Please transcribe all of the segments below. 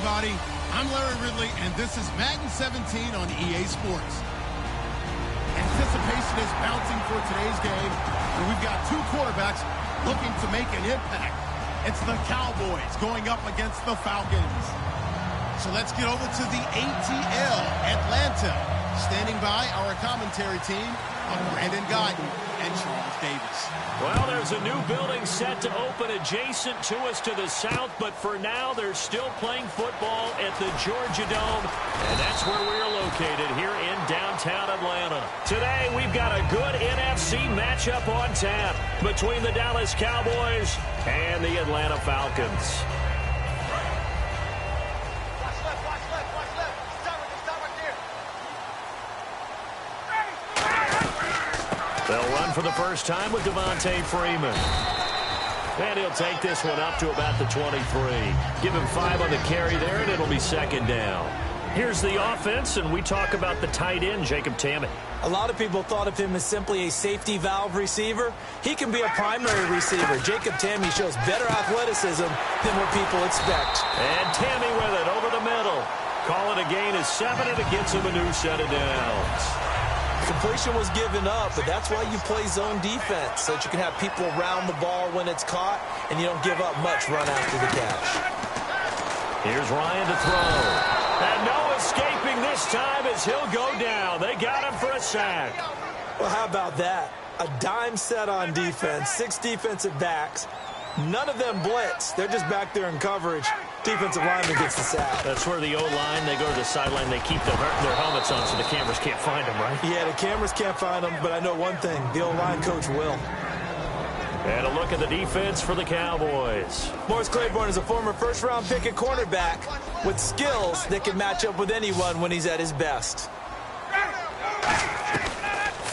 everybody. I'm Larry Ridley, and this is Madden 17 on EA Sports. Anticipation is bouncing for today's game, and we've got two quarterbacks looking to make an impact. It's the Cowboys going up against the Falcons. So let's get over to the ATL, Atlanta. Standing by our commentary team of Brandon Guyton and Charles Davis. Well, there's a new building set to open adjacent to us to the south, but for now, they're still playing football at the Georgia Dome, and that's where we're located here in downtown Atlanta. Today, we've got a good NFC matchup on tap between the Dallas Cowboys and the Atlanta Falcons. They'll run for the first time with Devontae Freeman. And he'll take this one up to about the 23. Give him 5 on the carry there, and it'll be second down. Here's the offense, and we talk about the tight end, Jacob Tammett. A lot of people thought of him as simply a safety valve receiver. He can be a primary receiver. Jacob Tammett shows better athleticism than what people expect. And Tammett with it over the middle. Call it a gain of 7, and it gets him a new set of downs. Completion was given up, but that's why you play zone defense, so that you can have people around the ball when it's caught, and you don't give up much run after the catch. Here's Ryan to throw. And no escaping this time as he'll go down. They got him for a sack. Well, how about that? A dime set on defense, 6 defensive backs. None of them blitz. They're just back there in coverage. Defensive lineman gets the sack. That's where the O-line, they go to the sideline, they keep their helmets on so the cameras can't find them, right? Yeah, the cameras can't find them, but I know one thing. The O-line coach will. And a look at the defense for the Cowboys. Morris Claiborne is a former first-round pick at cornerback with skills that can match up with anyone when he's at his best.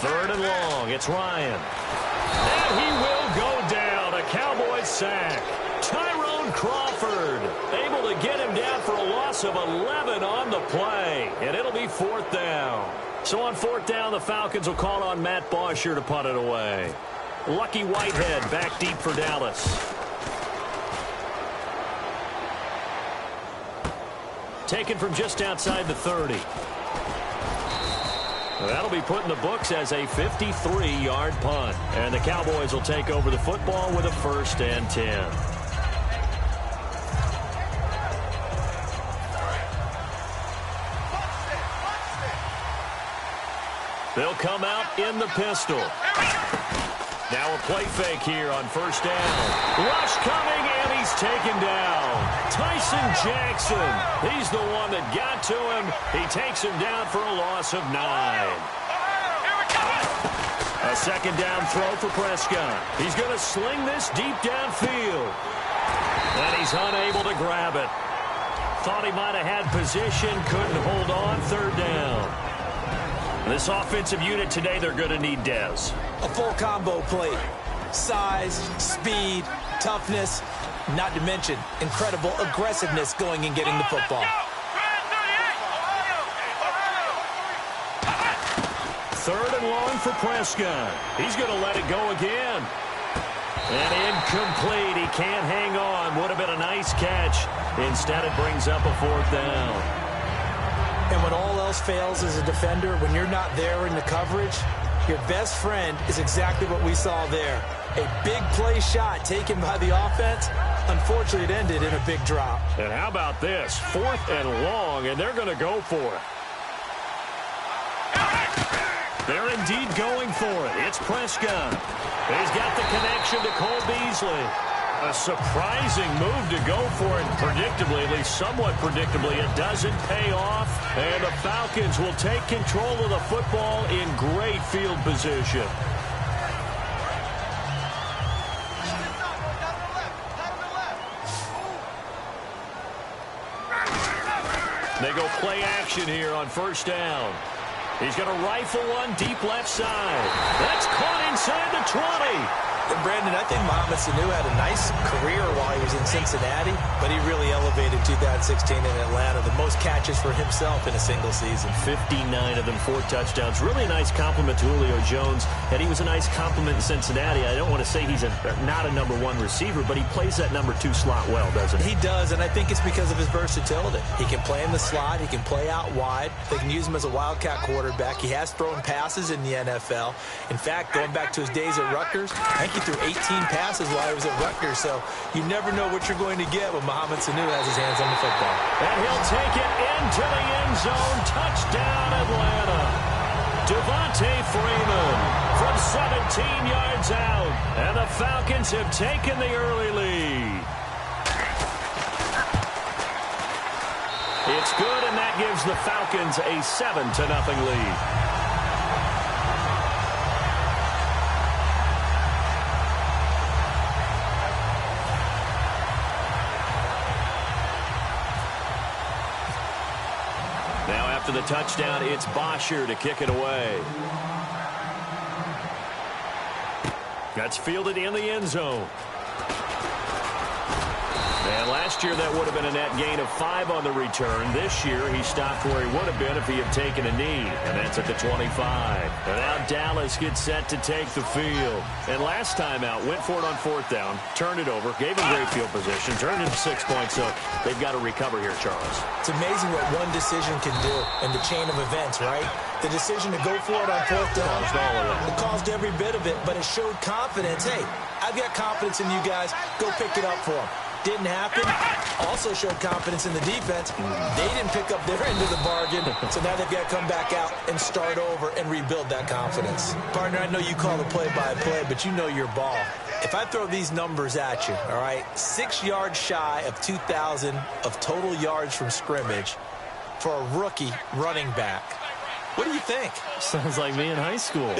3rd and long. It's Ryan. And he will go down. A Cowboys sack. Tyrone Crawford able to get him down for a loss of 11 on the play. And it'll be 4th down. So on 4th down, the Falcons will call on Matt Bosher to punt it away. Lucky Whitehead back deep for Dallas. Taken from just outside the 30. That'll be put in the books as a 53-yard punt. And the Cowboys will take over the football with a 1st and 10. They'll come out in the pistol. Now a play fake here on 1st down. Rush coming, and he's taken down. Tyson Jackson. He's the one that got to him. He takes him down for a loss of 9. A 2nd down throw for Prescott. He's going to sling this deep downfield. And he's unable to grab it. Thought he might have had position, couldn't hold on. 3rd down. This offensive unit today, they're going to need Dez. A full combo plate. Size, speed, toughness, not to mention incredible aggressiveness going and getting the football. 3rd and long for Prescott. He's going to let it go again. And incomplete. He can't hang on. Would have been a nice catch. Instead, it brings up a 4th down. And when all else fails as a defender, when you're not there in the coverage, your best friend is exactly what we saw there. A big play shot taken by the offense. Unfortunately, it ended in a big drop. And how about this? 4th and long, and they're going to go for it. They're indeed going for it. It's Prescott. He's got the connection to Cole Beasley. A surprising move to go for it. Predictably, at least somewhat predictably, it doesn't pay off. And the Falcons will take control of the football in great field position. They go play action here on 1st down. He's going to rifle one deep left side. That's caught inside the 20. And Brandon, I think Mohamed Sanu had a nice career while he was in Cincinnati, but he really elevated 2016 in Atlanta. The most catches for himself in a single season. 59 of them, 4 touchdowns. Really a nice compliment to Julio Jones. And he was a nice compliment in Cincinnati. I don't want to say he's not a number 1 receiver, but he plays that number 2 slot well, doesn't he? He does, and I think it's because of his versatility. He can play in the slot. He can play out wide. They can use him as a wildcat quarterback. He has thrown passes in the NFL. In fact, going back to his days at Rutgers, I think he threw 18 passes while he was at Rutgers. So you never know what you're going to get when Mohamed Sanu has his hands on the football. And he'll take it into the end zone. Touchdown, Atlanta. Devontae Freeman from 17 yards out. And the Falcons have taken the early lead. It's good, and that gives the Falcons a 7-0 lead. Now after the touchdown, it's Bosher to kick it away. That's fielded in the end zone. And last year, that would have been a net gain of 5 on the return. This year, he stopped where he would have been if he had taken a knee, and that's at the 25. And now Dallas gets set to take the field. And last time out, went for it on 4th down, turned it over, gave him great field position, turned it to 6 points, so they've got to recover here, Charles. It's amazing what one decision can do in the chain of events, right? The decision to go for it on 4th down, it caused every bit of it, but it showed confidence. Hey, I've got confidence in you guys. Go pick it up for them. Didn't happen. Also showed confidence in the defense. They didn't pick up their end of the bargain, so now they've got to come back out and start over and rebuild that confidence. Partner, I know you call the play-by-play, but you know your ball. If I throw these numbers at you, all right, 6 yards shy of 2,000 of total yards from scrimmage for a rookie running back. What do you think? Sounds like me in high school.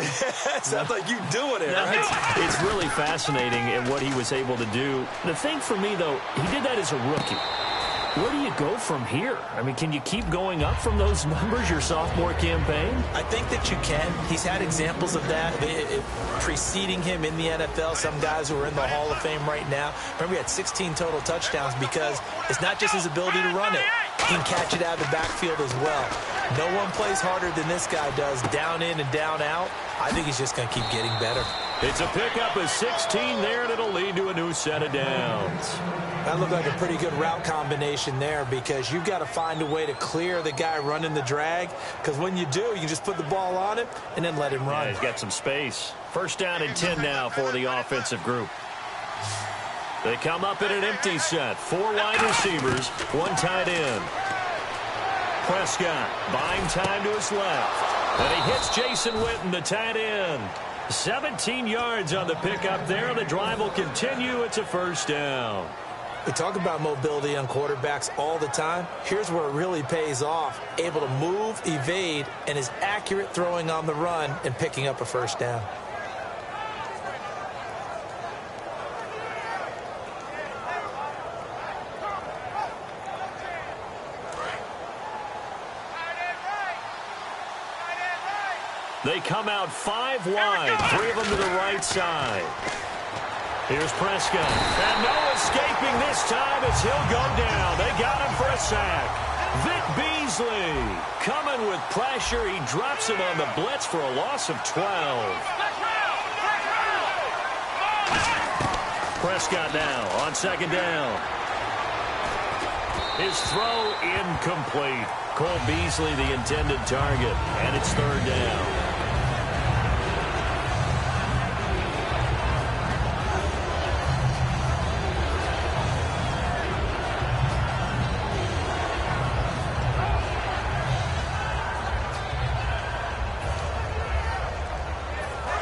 Sounds like you doing it, right? It's really fascinating in what he was able to do. The thing for me, though, he did that as a rookie. Where do you go from here? I mean, can you keep going up from those numbers your sophomore campaign? I think that you can. He's had examples of that preceding him in the NFL. Some guys who are in the Hall of Fame right now. Remember, he had 16 total touchdowns because it's not just his ability to run it. He can catch it out of the backfield as well. No one plays harder than this guy does, down in and down out. I think he's just going to keep getting better. It's a pickup of 16 there, and it'll lead to a new set of downs. That looked like a pretty good route combination there because you've got to find a way to clear the guy running the drag, because when you do, you can just put the ball on him and then let him run. Yeah, he's got some space. 1st down and 10 now for the offensive group. They come up in an empty set. 4 wide receivers, 1 tight end. Prescott buying time to his left. And he hits Jason Witten, the tight end. 17 yards on the pickup there. The drive will continue. It's a 1st down. We talk about mobility on quarterbacks all the time. Here's where it really pays off. Able to move, evade, and is accurate throwing on the run and picking up a 1st down. They come out 5 wide, 3 of them to the right side. Here's Prescott. And no escaping this time as he'll go down. They got him for a sack. Vic Beasley coming with pressure. He drops him on the blitz for a loss of 12. Prescott now on 2nd down. His throw incomplete. Cole Beasley the intended target, and it's 3rd down.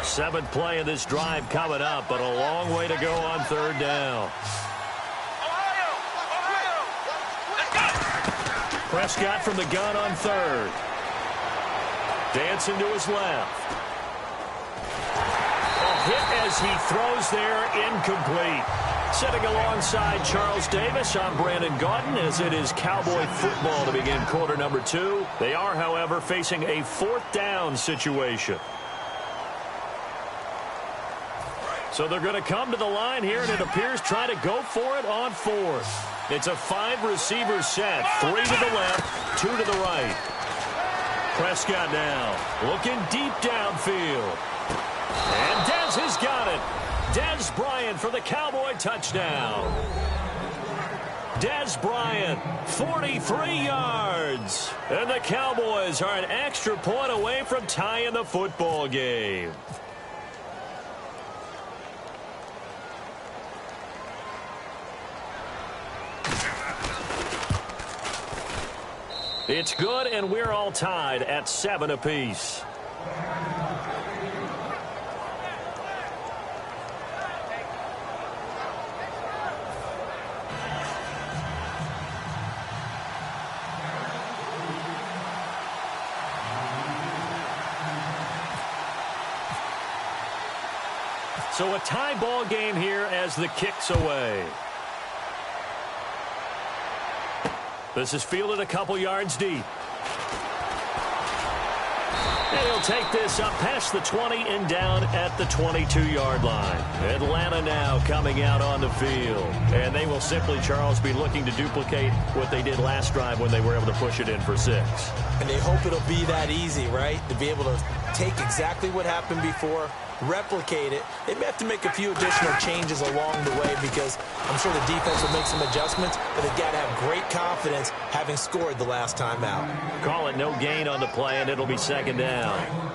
Seventh play of this drive coming up, but a long way to go on 3rd down. Prescott from the gun on 3rd. Dancing to his left. A hit as he throws there, incomplete. Sitting alongside Charles Davis, I'm Brandon Gaudin as it is Cowboy football to begin quarter number 2. They are, however, facing a 4th down situation. So they're going to come to the line here, and it appears try to go for it on fourth. It's a 5-receiver set, 3 to the left, 2 to the right. Prescott now looking deep downfield. And Dez has got it. Dez Bryant for the Cowboy touchdown. Dez Bryant, 43 yards. And the Cowboys are an extra point away from tying the football game. It's good, and we're all tied at 7 apiece. So a tie ball game here as the kick's away. This is fielded a couple yards deep. And he'll take this up past the 20 and down at the 22-yard line. Atlanta now coming out on the field. And they will simply, Charles, be looking to duplicate what they did last drive when they were able to push it in for 6. And they hope it'll be that easy, right? To be able to take exactly what happened before, replicate it. They may have to make a few additional changes along the way because I'm sure the defense will make some adjustments, but they've got to have great confidence having scored the last time out. Call it no gain on the play, and it'll be 2nd down.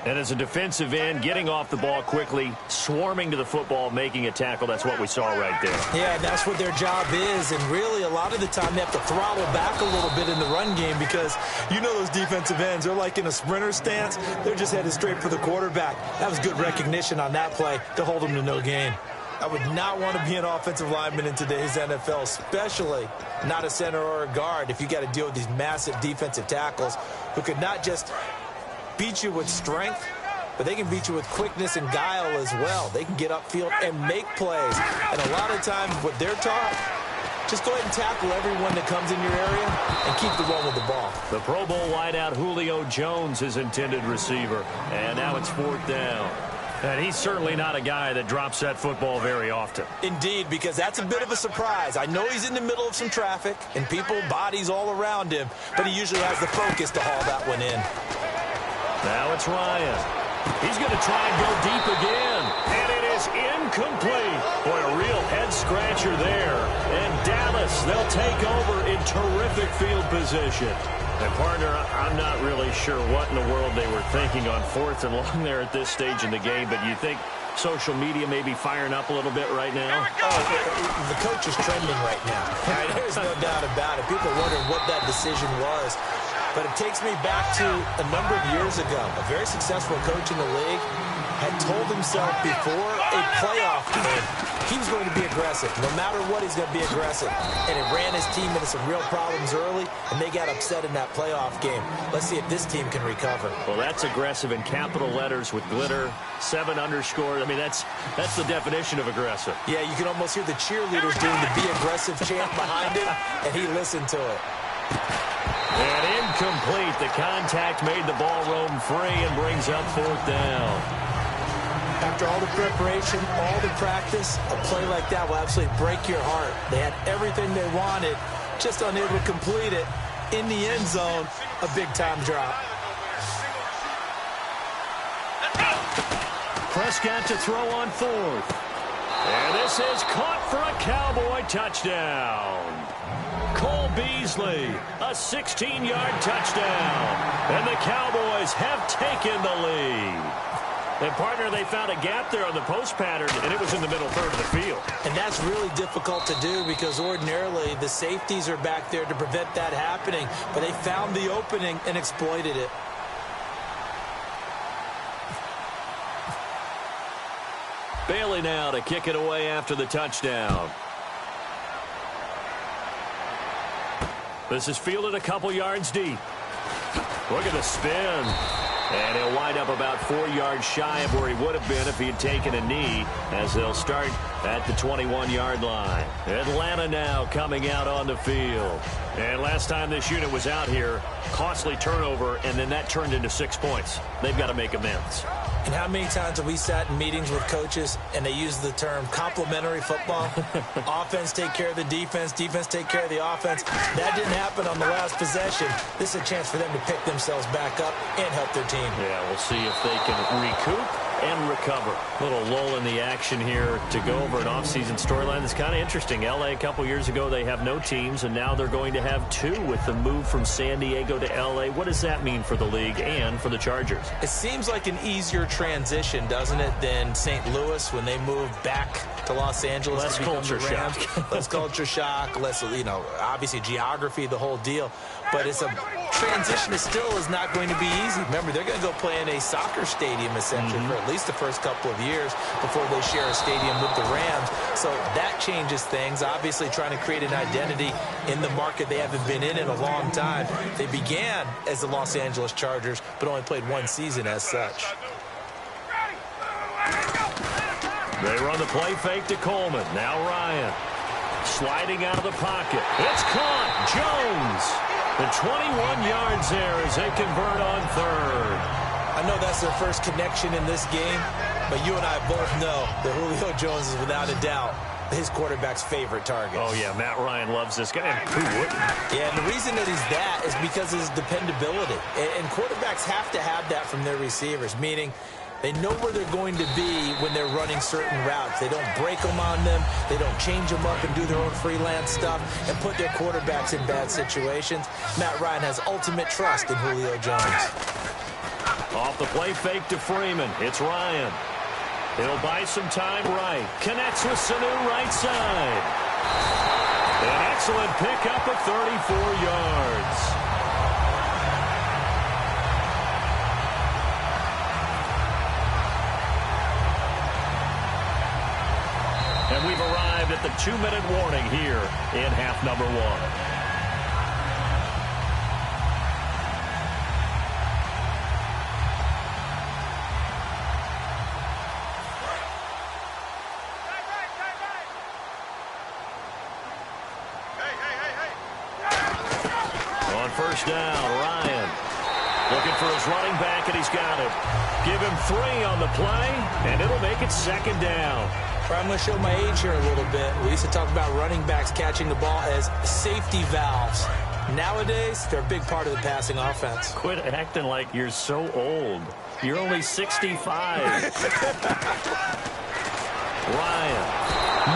And as a defensive end, getting off the ball quickly, swarming to the football, making a tackle, that's what we saw right there. Yeah, that's what their job is, and really a lot of the time they have to throttle back a little bit in the run game because you know those defensive ends, they're like in a sprinter stance. They're just headed straight for the quarterback. That was good recognition on that play to hold them to no gain. I would not want to be an offensive lineman in today's NFL, especially not a center or a guard, if you got to deal with these massive defensive tackles who could not just beat you with strength, but they can beat you with quickness and guile as well. They can get upfield and make plays. And a lot of times what they're taught, just go ahead and tackle everyone that comes in your area and keep the run with the ball. The Pro Bowl wideout Julio Jones is intended receiver. And now it's 4th down. And he's certainly not a guy that drops that football very often. Indeed, because that's a bit of a surprise. I know he's in the middle of some traffic and people, bodies all around him, but he usually has the focus to haul that one in. Now it's Ryan. He's going to try and go deep again. And it is incomplete. Boy, a real head-scratcher there. And Dallas, they'll take over in terrific field position. And, partner, I'm not really sure what in the world they were thinking on 4th and long there at this stage in the game, but you think social media may be firing up a little bit right now? Oh, the coach is trending right now. There's no doubt about it. People are wondering what that decision was. But it takes me back to a number of years ago. A very successful coach in the league had told himself before a playoff game he was going to be aggressive. No matter what, he's going to be aggressive. And it ran his team into some real problems early, and they got upset in that playoff game. Let's see if this team can recover. Well, that's aggressive in capital letters with glitter, 7 underscores. I mean, that's the definition of aggressive. Yeah, you can almost hear the cheerleaders doing the be aggressive chant behind him, and he listened to it. And incomplete. The contact made the ball roam free and brings up 4th down. After all the preparation, all the practice, a play like that will absolutely break your heart. They had everything they wanted, just unable to complete it. In the end zone, a big-time drop. Prescott to throw on 4th. And this is caught for a Cowboy touchdown. Cole Beasley, a 16-yard touchdown. And the Cowboys have taken the lead. And, partner, they found a gap there on the post pattern, and it was in the middle third of the field. And that's really difficult to do because ordinarily the safeties are back there to prevent that happening. But they found the opening and exploited it. Bailey now to kick it away after the touchdown. This is fielded a couple yards deep. Look at the spin. And he'll wind up about 4 yards shy of where he would have been if he had taken a knee, as they'll start at the 21-yard line. Atlanta now coming out on the field. And last time this unit was out here, costly turnover, and then that turned into 6 points. They've got to make amends. And how many times have we sat in meetings with coaches and they use the term complementary football? Offense take care of the defense, defense take care of the offense. That didn't happen on the last possession. This is a chance for them to pick themselves back up and help their team. Yeah, we'll see if they can recoup and recover. Little lull in the action here to go over an offseason storyline that's kind of interesting. LA a couple years ago, they have no teams, and now they're going to have two with the move from San Diego to LA. What does that mean for the league and for the Chargers? It seems like an easier transition, doesn't it, than St. Louis when they moved back to Los Angeles. Less culture shock. Less culture shock, less, obviously geography, the whole deal. But it's a transition that still is not going to be easy. Remember, they're going to go play in a soccer stadium, essentially, for at least the first couple of years before they share a stadium with the Rams. So that changes things. Obviously, trying to create an identity in the market they haven't been in a long time. They began as the Los Angeles Chargers, but only played one season as such. They run the play fake to Coleman. Now Ryan. Sliding out of the pocket. It's caught. Jones. The 21 yards there as they convert on third. I know that's their first connection in this game, but you and I both know that Julio Jones is without a doubt his quarterback's favorite target. Oh, yeah, Matt Ryan loves this guy. Who wouldn't? Yeah, and the reason that he's that is because of his dependability. And quarterbacks have to have that from their receivers, meaning they know where they're going to be when they're running certain routes. They don't break them on them. They don't change them up and do their own freelance stuff and put their quarterbacks in bad situations. Matt Ryan has ultimate trust in Julio Jones. Off the play fake to Freeman. It's Ryan. He'll buy some time right. Connects with Sanu right side. An excellent pickup of 34 yards. And we've arrived at the 2-minute warning here in half number one. On first down, Ryan looking for his running back, and he's got him. Give him 3 on the play, and it'll make it second down. I'm going to show my age here a little bit. We used to talk about running backs catching the ball as safety valves. Nowadays, they're a big part of the passing offense. Quit acting like you're so old. You're only 65. Ryan,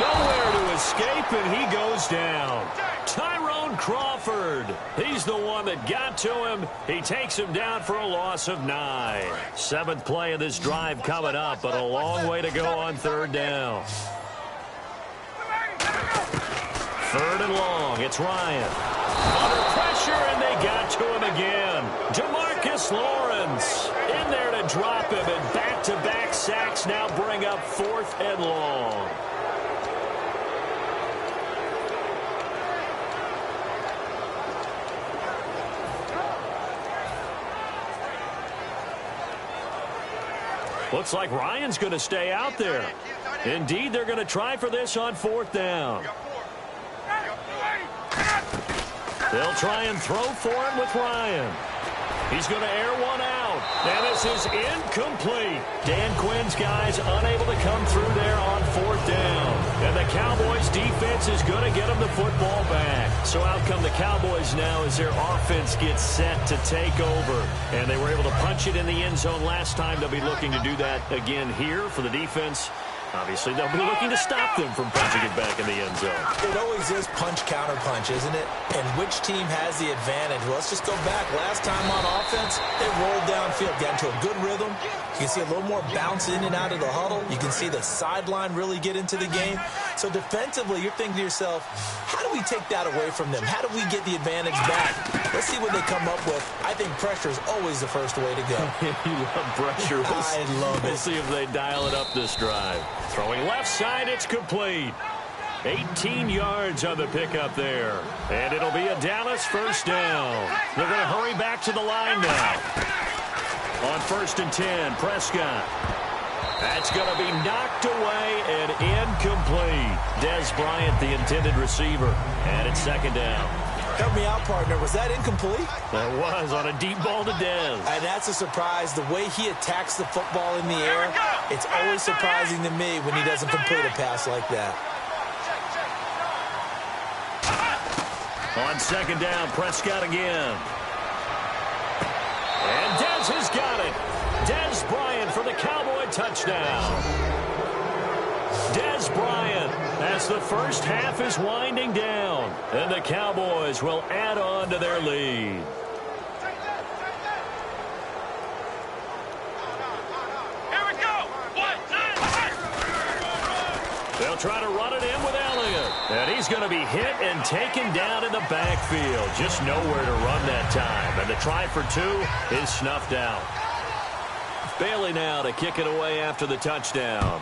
nowhere to escape, and he goes down. Tyrone Crawford. He's the one that got to him. He takes him down for a loss of 9. 7th play of this drive coming up, but a long way to go on third down. 3rd and long. It's Ryan. Under pressure, and they got to him again. DeMarcus Lawrence in there to drop him, and back-to-back sacks now bring up 4th and long. Looks like Ryan's going to stay out there. Indeed, they're going to try for this on 4th down. They'll try and throw for him with Ryan. He's going to air one out. And this is incomplete. Dan Quinn's guys unable to come through there on 4th down. And the Cowboys defense is going to get them the football back. So out come the Cowboys now as their offense gets set to take over. And they were able to punch it in the end zone last time. They'll be looking to do that again here for the defense. Obviously, they'll be looking to stop them from punching it back in the end zone. It always is punch-counter-punch, isn't it? And which team has the advantage? Well, let's just go back. Last time on offense, they rolled downfield, got into a good rhythm. You can see a little more bounce in and out of the huddle. You can see the sideline really get into the game. So defensively, you're thinking to yourself, how do we take that away from them? How do we get the advantage back? Let's see what they come up with. I think pressure is always the first way to go. You love pressure. I love it. We'll see if they dial it up this drive. Throwing left side, it's complete. 18 yards on the pickup there. And it'll be a Dallas first down. They're going to hurry back to the line now. On 1st and 10, Prescott. That's going to be knocked away and incomplete. Des Bryant, the intended receiver. And it's 2nd down. Help me out, partner. Was that incomplete? That was on a deep ball to Dez. And that's a surprise. The way he attacks the football in the air, it's always surprising to me when he doesn't complete a pass like that. On second down, Prescott again. And Dez has got it. Dez Bryant for the Cowboy touchdown. Dez Bryant as the first half is winding down. And the Cowboys will add on to their lead. Here we go. 1, 2, They'll try to run it in with Elliott. And he's going to be hit and taken down in the backfield. Just nowhere to run that time. And the try for 2 is snuffed out. Bailey now to kick it away after the touchdown.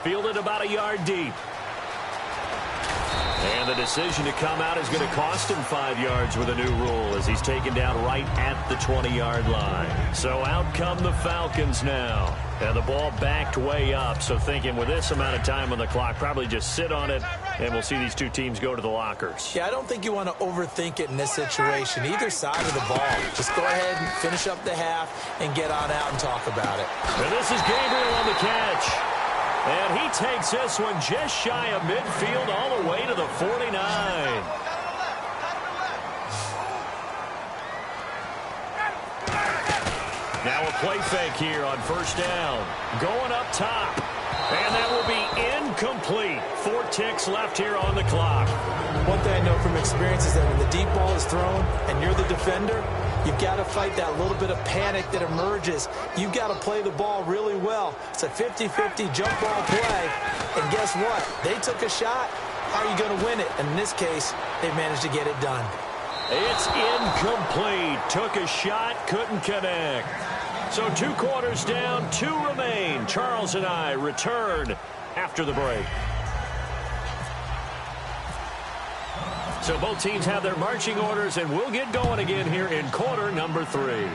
Fielded about a yard deep. And the decision to come out is going to cost him 5 yards with a new rule as he's taken down right at the 20-yard line. So out come the Falcons now. And the ball backed way up. So thinking with this amount of time on the clock, probably just sit on it, and we'll see these two teams go to the lockers. Yeah, I don't think you want to overthink it in this situation. Either side of the ball. Just go ahead and finish up the half and get on out and talk about it. And this is Gabriel on the catch. And he takes this one just shy of midfield all the way to the 49. Now a play fake here on first down. Going up top. And that will be incomplete. 4 ticks left here on the clock. One thing I know from experience is that when the deep ball is thrown and you're the defender, you've got to fight that little bit of panic that emerges. You've got to play the ball really well. It's a 50-50 jump ball play. And guess what? They took a shot. How are you going to win it? And in this case, they managed to get it done. It's incomplete. Took a shot, couldn't connect. So 2 quarters down, 2 remain. Charles and I return after the break. So both teams have their marching orders, and we'll get going again here in quarter number 3.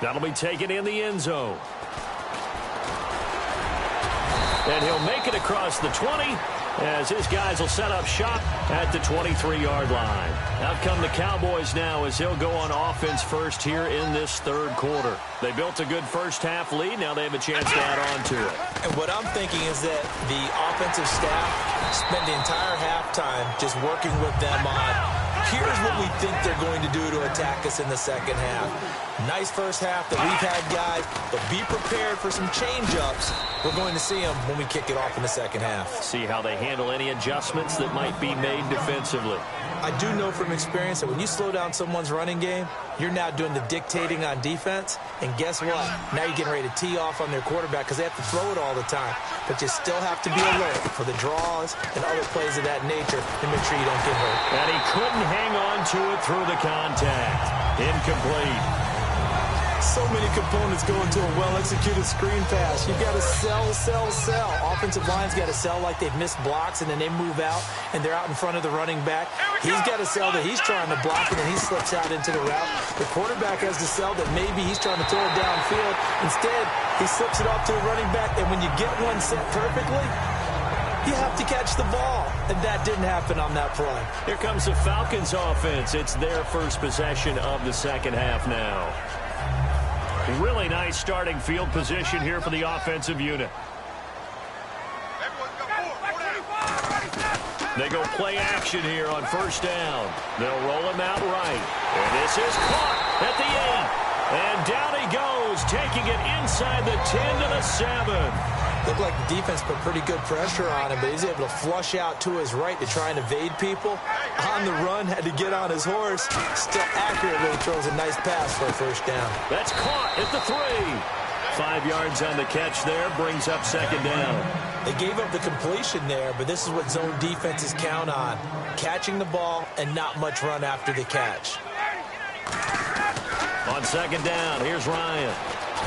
That'll be taken in the end zone. And he'll make it across the 20 as his guys will set up shop at the 23-yard line. Out come the Cowboys now as they'll go on offense first here in this third quarter. They built a good first half lead. Now they have a chance to add on to it. And what I'm thinking is that the offensive staff spent the entire halftime just working with them on, here's what we think they're going to do to attack us in the second half. Nice first half that we've had, guys, but be prepared for some change-ups. We're going to see them when we kick it off in the second half. See how they handle any adjustments that might be made defensively. I do know from experience that when you slow down someone's running game, you're now doing the dictating on defense. And guess what? Now you're getting ready to tee off on their quarterback because they have to throw it all the time. But you still have to be alert for the draws and other plays of that nature to make sure you don't get hurt. And he couldn't hang on to it through the contact. Incomplete. So many components go into a well-executed screen pass. You've got to sell. Offensive line's got to sell like they've missed blocks, and then they move out, and they're out in front of the running back. He's got to sell that he's trying to block, and then he slips out into the route. The quarterback has to sell that maybe he's trying to throw it downfield. Instead, he slips it off to the running back, and when you get one set perfectly, you have to catch the ball, and that didn't happen on that play. Here comes the Falcons offense. It's their first possession of the second half now. Really nice starting field position here for the offensive unit. They go play action here on first down. They'll roll him out right. And this is caught at the 8. And down he goes, taking it inside the 10 to the 7. Looked like the defense put pretty good pressure on him, but he's able to flush out to his right to try and evade people. On the run, had to get on his horse. Still accurately throws a nice pass for a first down. That's caught at the 3. 5 yards on the catch there, brings up second down. They gave up the completion there, but this is what zone defenses count on. Catching the ball and not much run after the catch. On second down, here's Ryan.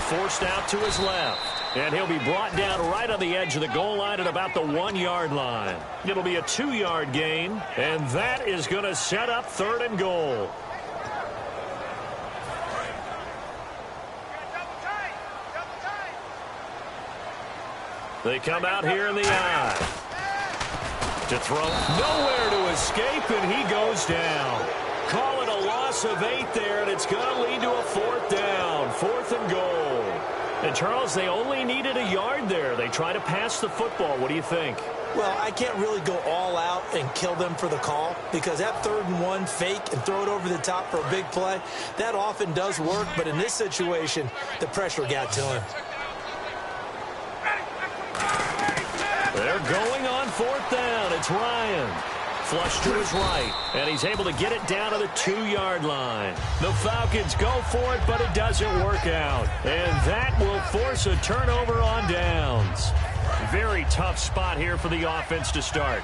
Forced out to his left. And he'll be brought down right on the edge of the goal line at about the 1-yard line. It'll be a 2-yard gain, and that is going to set up 3rd and goal. They come out here in the I. To throw, nowhere to escape, and he goes down. Call it a loss of 8 there, and it's going to lead to a 4th down, 4th and goal. And, Charles, they only needed a yard there. They try to pass the football. What do you think? Well, I can't really go all out and kill them for the call because that 3rd and 1 fake and throw it over the top for a big play, that often does work. But in this situation, the pressure got to him. They're going on 4th down. It's Ryan. Flush to his right, and he's able to get it down to the 2-yard line. The Falcons go for it, but it doesn't work out. And that will force a turnover on downs. Very tough spot here for the offense to start.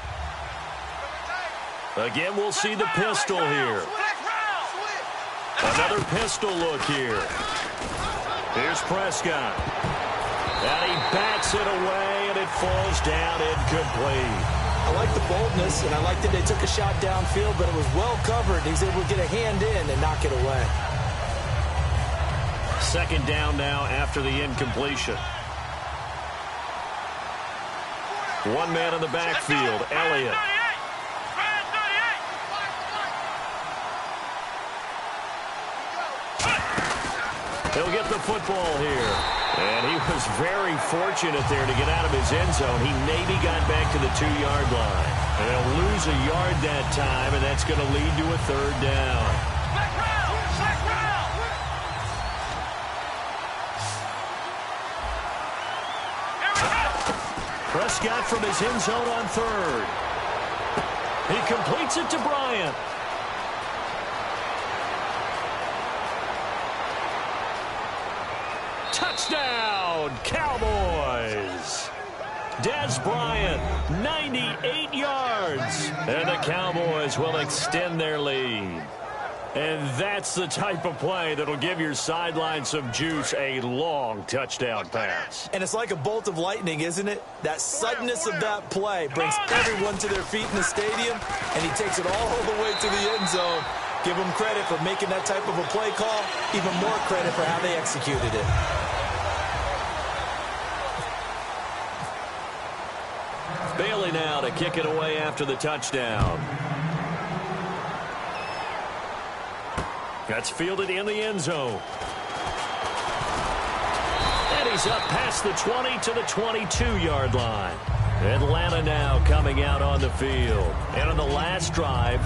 Again, we'll see the pistol here. Another pistol look here. Here's Prescott. And he bats it away, and it falls down incomplete. I like the boldness, and I like that they took a shot downfield, but it was well covered. He's able to get a hand in and knock it away. 2nd down now after the incompletion. One man in the backfield, Elliott. He'll get the football here. And he was very fortunate there to get out of his end zone. He maybe got back to the 2-yard line. And they'll lose a yard that time, and that's going to lead to a 3rd down. Prescott from his end zone on 3rd. He completes it to Bryant. Touchdown, Cowboys. Des Bryant, 98 yards. And the Cowboys will extend their lead. And that's the type of play that'll give your sideline some juice, a long touchdown pass. And it's like a bolt of lightning, isn't it? That suddenness of that play brings everyone to their feet in the stadium, and he takes it all the way to the end zone. Give him credit for making that type of a play call, even more credit for how they executed it. Bailey now to kick it away after the touchdown. That's fielded in the end zone. And he's up past the 20 to the 22-yard line. Atlanta now coming out on the field. And on the last drive,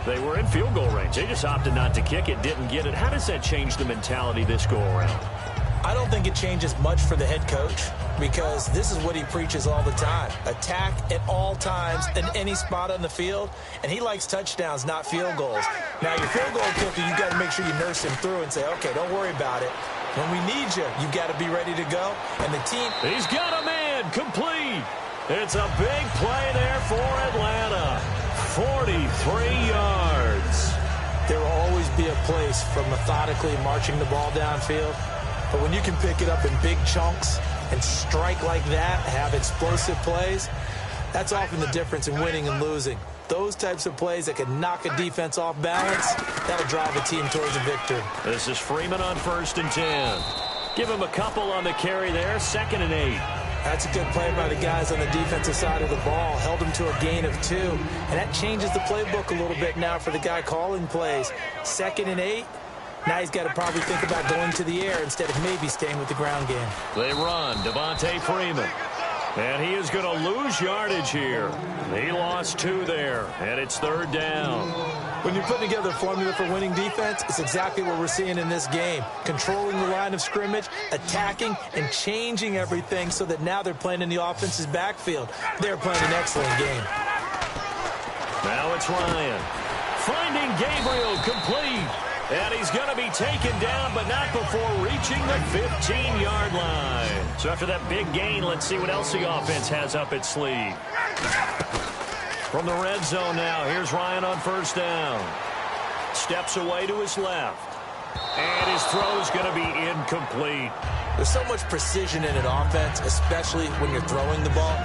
they were in field goal range. They just opted not to kick it, didn't get it. How does that change the mentality this go-around? I don't think it changes much for the head coach because this is what he preaches all the time. Attack at all times in any spot on the field, and he likes touchdowns, not field goals. Now, your field goal kicker, you've got to make sure you nurse him through and say, okay, don't worry about it. When we need you, you've got to be ready to go. And the team... He's got a man complete. It's a big play there for Atlanta. 43 yards. There will always be a place for methodically marching the ball downfield. But when you can pick it up in big chunks and strike like that, have explosive plays, that's often the difference in winning and losing. Those types of plays that can knock a defense off balance, that'll drive a team towards a victory. This is Freeman on 1st and 10. Give him a couple on the carry there, 2nd and 8. That's a good play by the guys on the defensive side of the ball. Held him to a gain of 2. And that changes the playbook a little bit now for the guy calling plays. 2nd and 8. Now he's got to probably think about going to the air instead of maybe staying with the ground game. They run. Devontae Freeman. And he is going to lose yardage here. He lost 2 there. And it's 3rd down. When you're putting together a formula for winning defense, it's exactly what we're seeing in this game. Controlling the line of scrimmage, attacking, and changing everything so that now they're playing in the offense's backfield. They're playing an excellent game. Now it's Ryan. Finding Gabriel complete. And he's going to be taken down, but not before reaching the 15-yard line. So after that big gain, let's see what else the offense has up its sleeve. From the red zone now, here's Ryan on 1st down. Steps away to his left. And his throw's going to be incomplete. There's so much precision in an offense, especially when you're throwing the ball.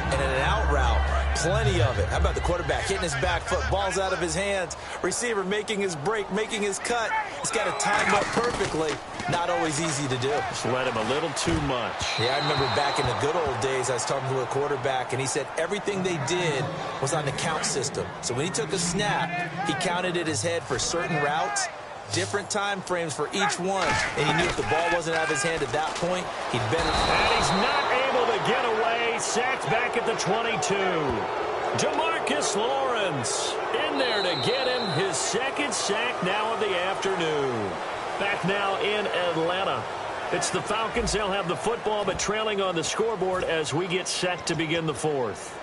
And in an out route, Plenty of it. How about the quarterback hitting his back foot, balls out of his hands, receiver making his break, making his cut. He's got to time up perfectly. Not always easy to do. Just let him a little too much. Yeah, I remember back in the good old days, I was talking to a quarterback, and he said everything they did was on the count system. So when he took a snap, he counted in his head for certain routes, different time frames for each one, and he knew if the ball wasn't out of his hand at that point, he'd better. And he's not able to get away. Sacked back at the 22. Demarcus Lawrence in there to get him his second sack now of the afternoon. Back now in Atlanta. It's the Falcons. They'll have the football, but trailing on the scoreboard as we get set to begin the fourth.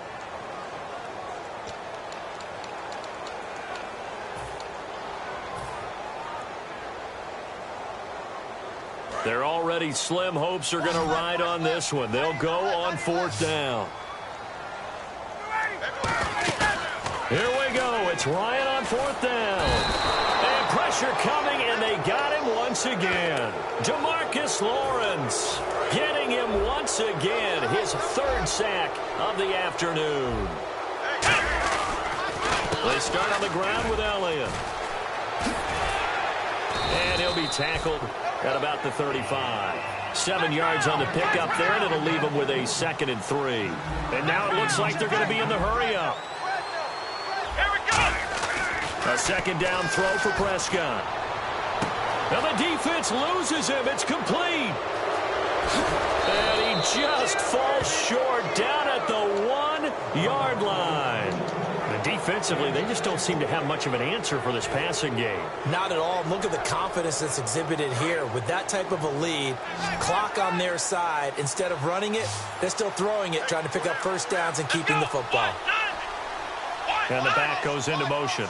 They're already slim hopes are going to ride on this one. They'll go on fourth down. Here we go. It's Ryan on fourth down. And pressure coming, and they got him once again. Demarcus Lawrence getting him once again. His third sack of the afternoon. They start on the ground with Elliott. And he'll be tackled at about the 35. 7 yards on the pickup there, and it'll leave him with a 2nd and 3. And now it looks like they're going to be in the hurry-up. A second down throw for Prescott. Now the defense loses him. It's complete. And he just falls short down at the 1-yard line. Defensively, they just don't seem to have much of an answer for this passing game. Not at all. Look at the confidence that's exhibited here. With that type of a lead, clock on their side, instead of running it, they're still throwing it, trying to pick up first downs and keeping the football. And the back goes into motion.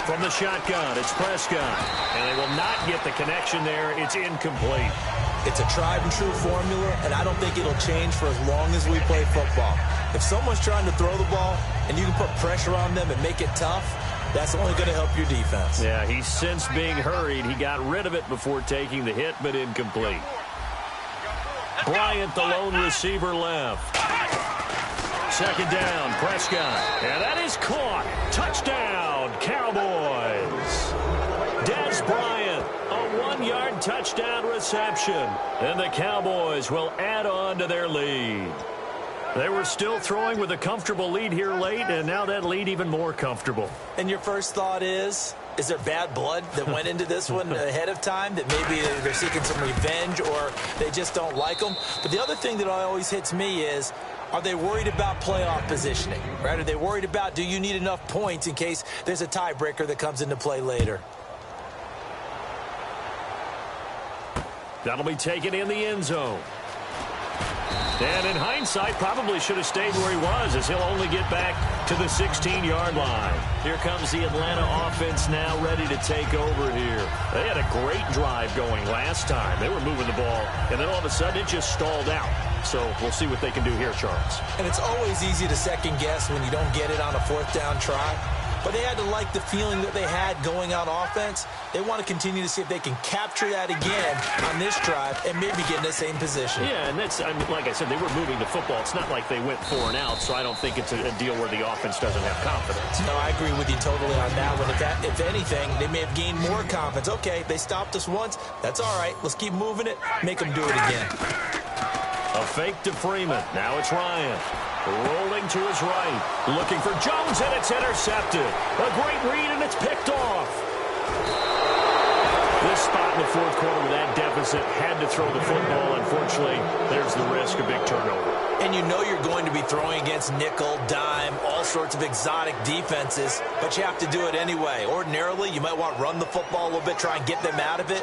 From the shotgun, it's Prescott. And they will not get the connection there. It's incomplete. It's a tried-and-true formula, and I don't think it'll change for as long as we play football. If someone's trying to throw the ball and you can put pressure on them and make it tough, that's only going to help your defense. Yeah, he's since being hurried. He got rid of it before taking the hit, but incomplete. Bryant, the lone receiver, left. Second down, Prescott. And that is caught. Touchdown, Cowboys. Des Bryant, a 1-yard touchdown reception. And the Cowboys will add on to their lead. They were still throwing with a comfortable lead here late, and now that lead even more comfortable. And your first thought is there bad blood that went into this one ahead of time, that maybe they're seeking some revenge or they just don't like them? But the other thing that always hits me is, are they worried about playoff positioning? Right? Are they worried about, do you need enough points in case there's a tiebreaker that comes into play later? That'll be taken in the end zone. And in hindsight, probably should have stayed where he was, as he'll only get back to the 16-yard line. Here comes the Atlanta offense now ready to take over here. They had a great drive going last time. They were moving the ball, and then all of a sudden it just stalled out. So we'll see what they can do here, Charles. And it's always easy to second-guess when you don't get it on a fourth-down try. But they had to like the feeling that they had going on offense. They want to continue to see if they can capture that again on this drive and maybe get in the same position. Yeah, and that's, I mean, like I said, they were moving the football. It's not like they went 4 and out, so I don't think it's a deal where the offense doesn't have confidence. No, I agree with you totally on that one. If anything, they may have gained more confidence. Okay, they stopped us once. That's all right. Let's keep moving it. Make them do it again. A fake to Freeman. Now it's Ryan. Rolling to his right. Looking for Jones, and it's intercepted. A great read, and it's picked off. This spot in the fourth quarter with that deficit had to throw the football. Unfortunately, there's the risk of big turnover. And you know you're going to be throwing against nickel, dime, all sorts of exotic defenses, but you have to do it anyway. Ordinarily, you might want to run the football a little bit, try and get them out of it.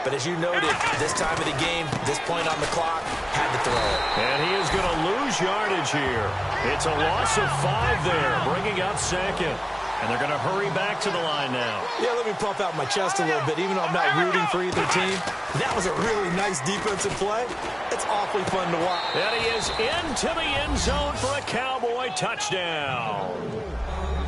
But as you noted, this time of the game, this point on the clock, had to throw it. And he is going to lose yardage here. It's a loss of 5 there, bringing up second. And they're going to hurry back to the line now. Yeah, let me pump out my chest a little bit, even though I'm not rooting for either team. That was a really nice defensive play. It's awfully fun to watch. And he is into the end zone for a Cowboy touchdown.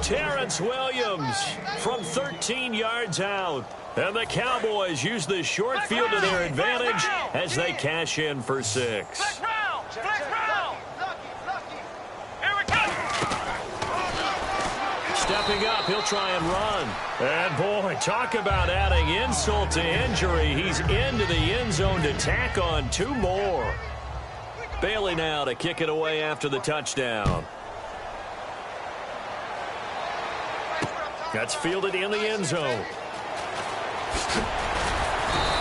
Terrence Williams from 13 yards out. And the Cowboys use the short field to their advantage as they cash in for 6. Flex round! Flex round! Here we go! Stepping up, he'll try and run. And boy, talk about adding insult to injury. He's into the end zone to tack on 2 more. Bailey now to kick it away after the touchdown. That's fielded in the end zone.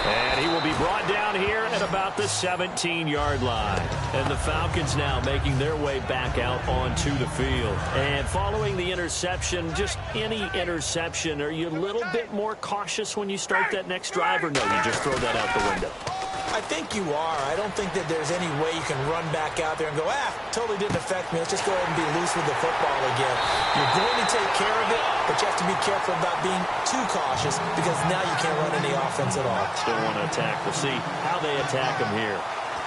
And he will be brought down here at about the 17-yard line. And the Falcons now making their way back out onto the field. And following the interception, just any interception, are you a little bit more cautious when you start that next drive, or no, you just throw that out the window? I think you are. I don't think that there's any way you can run back out there and go, totally didn't affect me. Let's just go ahead and be loose with the football again. You're going to take care of it, but you have to be careful about being too cautious because now you can't run any offense at all. Still want to attack. We'll see how they attack them here.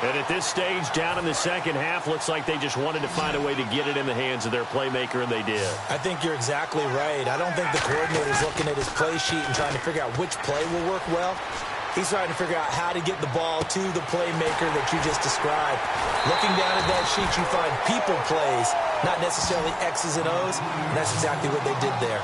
And at this stage, down in the second half, looks like they just wanted to find a way to get it in the hands of their playmaker, and they did. I think you're exactly right. I don't think the coordinator's looking at his play sheet and trying to figure out which play will work well. He's trying to figure out how to get the ball to the playmaker that you just described. Looking down at that sheet, you find people plays, not necessarily X's and O's, and that's exactly what they did there.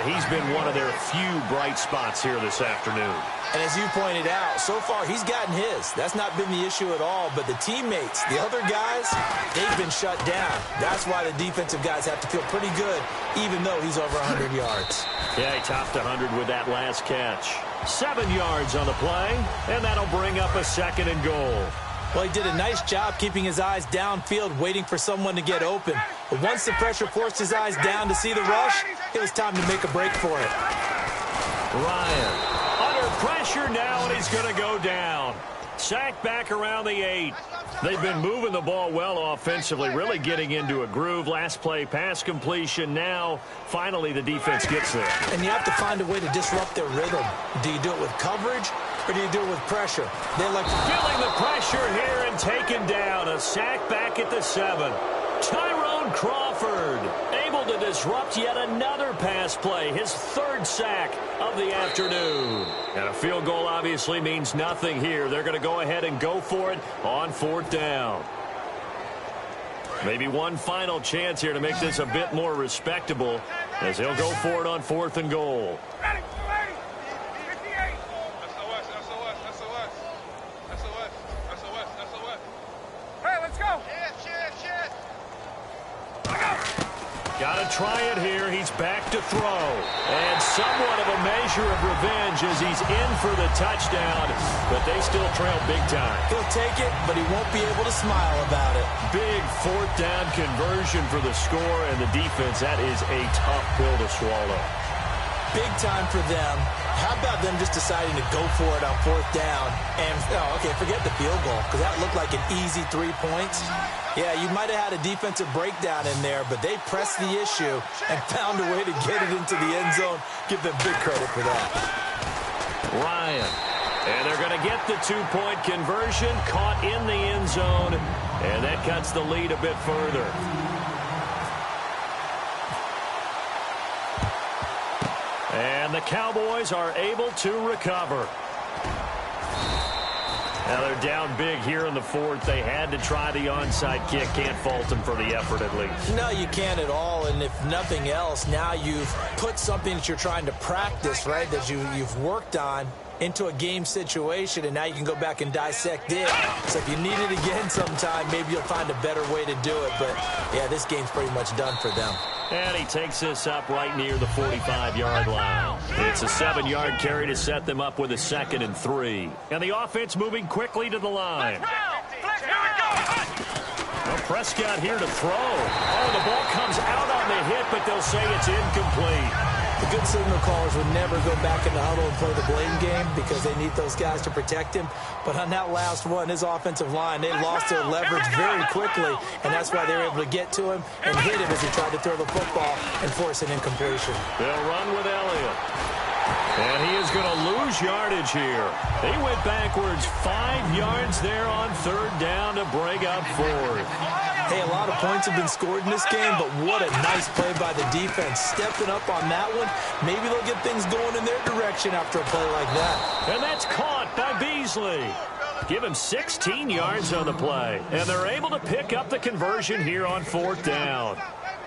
He's been one of their few bright spots here this afternoon. And as you pointed out, so far he's gotten his. That's not been the issue at all, but the teammates, the other guys, they've been shut down. That's why the defensive guys have to feel pretty good, even though he's over 100 yards. Yeah, he topped 100 with that last catch. 7 yards on the play, and that'll bring up a 2nd and goal. Well, he did a nice job keeping his eyes downfield, waiting for someone to get open. But once the pressure forced his eyes down to see the rush, it was time to make a break for it. Ryan under pressure now, and he's going to go down. Sacked back around the 8. They've been moving the ball well offensively, really getting into a groove. Last play, pass completion. Now, finally, the defense gets there. And you have to find a way to disrupt their rhythm. Do you do it with coverage, or do you do it with pressure? They like feeling the pressure here and taken down. A sack back at the 7. Tyrone Crawford able to disrupt yet another pass play. His 3rd sack of the afternoon. And a field goal obviously means nothing here. They're going to go ahead and go for it on 4th down. Maybe one final chance here to make this a bit more respectable as they'll go for it on 4th and goal. Got to try it here. He's back to throw. And somewhat of a measure of revenge as he's in for the touchdown. But they still trail big time. He'll take it, but he won't be able to smile about it. Big 4th down conversion for the score, and the defense, that is a tough pill to swallow. Big time for them. How about them just deciding to go for it on 4th down? And, forget the field goal, because that looked like an easy 3 points. Yeah, you might have had a defensive breakdown in there, but they pressed the issue and found a way to get it into the end zone. Give them big credit for that. Ryan. And they're going to get the 2-point conversion, caught in the end zone, and that cuts the lead a bit further. And the Cowboys are able to recover. Now they're down big here in the 4th. They had to try the onside kick. Can't fault them for the effort at least. No, you can't at all. And if nothing else, now you've put something that you're trying to practice, right, that you've worked on into a game situation, and now you can go back and dissect it. So if you need it again sometime, maybe you'll find a better way to do it. But, yeah, this game's pretty much done for them. And he takes this up right near the 45-yard line. It's a 7-yard carry to set them up with a 2nd and 3. And the offense moving quickly to the line. Well, Prescott here to throw. Oh, the ball comes out on the hit, but they'll say it's incomplete. The good signal callers would never go back in the huddle and play the blame game because they need those guys to protect him. But on that last one, his offensive line, they lost their leverage very quickly, and that's why they were able to get to him and hit him as he tried to throw the football and force an incompletion. They'll run with Elliott. And he is going to lose lose yardage here. He went backwards 5 yards there on third down to bring up fourth. Hey, a lot of points have been scored in this game, but what a nice play by the defense. Stepping up on that one, maybe they'll get things going in their direction after a play like that. And that's caught by Beasley. Give him 16 yards on the play, and they're able to pick up the conversion here on fourth down.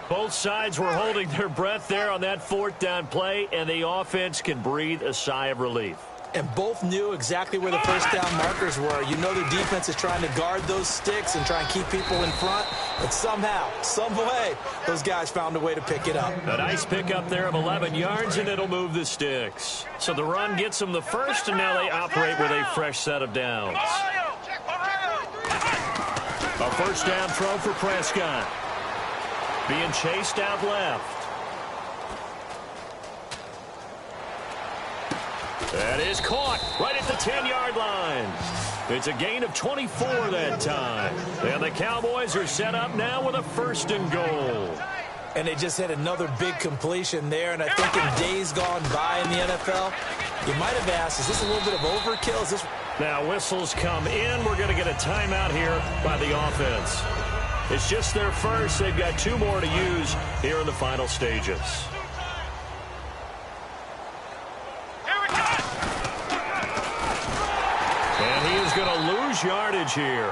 Both sides were holding their breath there on that fourth down play, and the offense can breathe a sigh of relief. And both knew exactly where the first down markers were. You know the defense is trying to guard those sticks and try and keep people in front. But somehow, some way, those guys found a way to pick it up. A nice pickup there of 11 yards, and it'll move the sticks. So the run gets them the first, and now they operate with a fresh set of downs. A first down throw for Prescott. Being chased out left. That is caught right at the 10-yard line. It's a gain of 24 that time. And the Cowboys are set up now with a 1st and goal. And they just had another big completion there. And I think in days gone by in the NFL, you might have asked, is this a little bit of overkill? Is this... Now whistles come in. We're going to get a timeout here by the offense. It's just their first. They've got 2 more to use here in the final stages. And he is going to lose yardage here.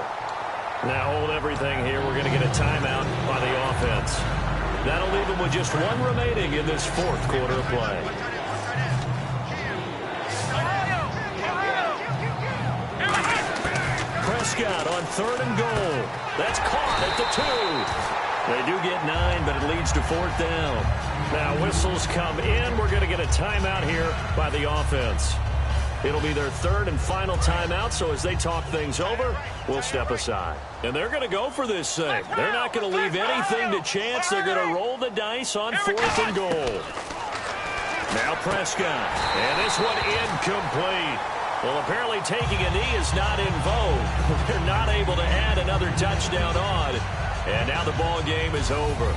Now hold everything here. We're going to get a timeout by the offense. That'll leave them with just 1 remaining in this 4th quarter of play. Prescott on 3rd and goal. That's caught at the 2. They do get 9, but it leads to 4th down. Now whistles come in. We're going to get a timeout here by the offense. It'll be their 3rd and final timeout, so as they talk things over, we'll step aside. And they're going to go for this thing. They're not going to leave anything to chance. They're going to roll the dice on 4th and goal. Now Prescott, and this one incomplete. Well, apparently taking a knee is not in vogue. They're not able to add another touchdown on, and now the ball game is over.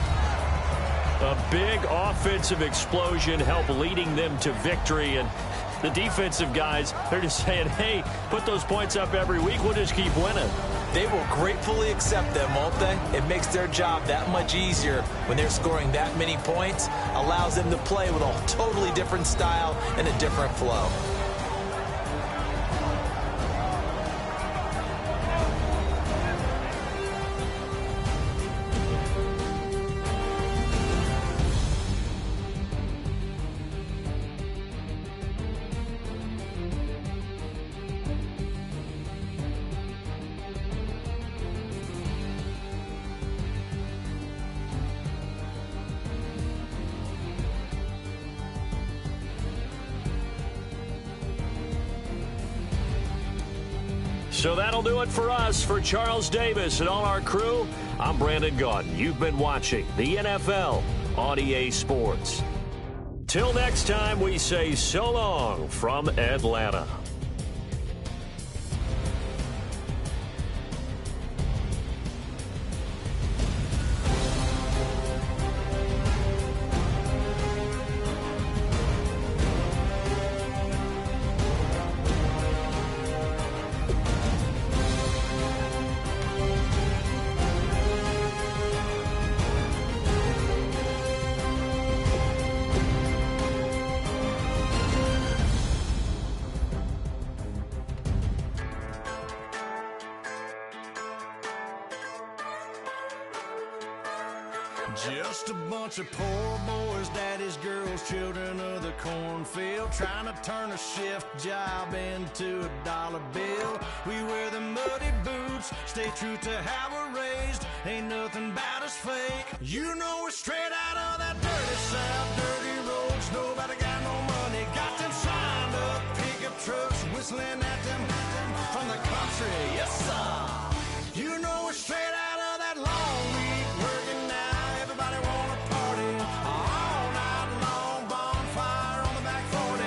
A big offensive explosion helped leading them to victory, and the defensive guys, they're just saying, hey, put those points up every week. We'll just keep winning. They will gratefully accept them, won't they? It makes their job that much easier when they're scoring that many points. Allows them to play with a totally different style and a different flow. So that'll do it for us. For Charles Davis and all our crew, I'm Brandon Gaudin. You've been watching the NFL on EA Sports. Till next time, we say so long from Atlanta. Just a bunch of poor boys, daddy's girls, children of the cornfield, trying to turn a shift job into a dollar bill. We wear the muddy boots, stay true to how we're raised. Ain't nothing about us fake. You know we're straight out of that dirty south, dirty roads. Nobody got no money, got them signed up pickup trucks, whistling at them from the country. Yes, sir. You know we're straight out of that long week working now. Everybody wanna party all night long, bonfire on the back 40.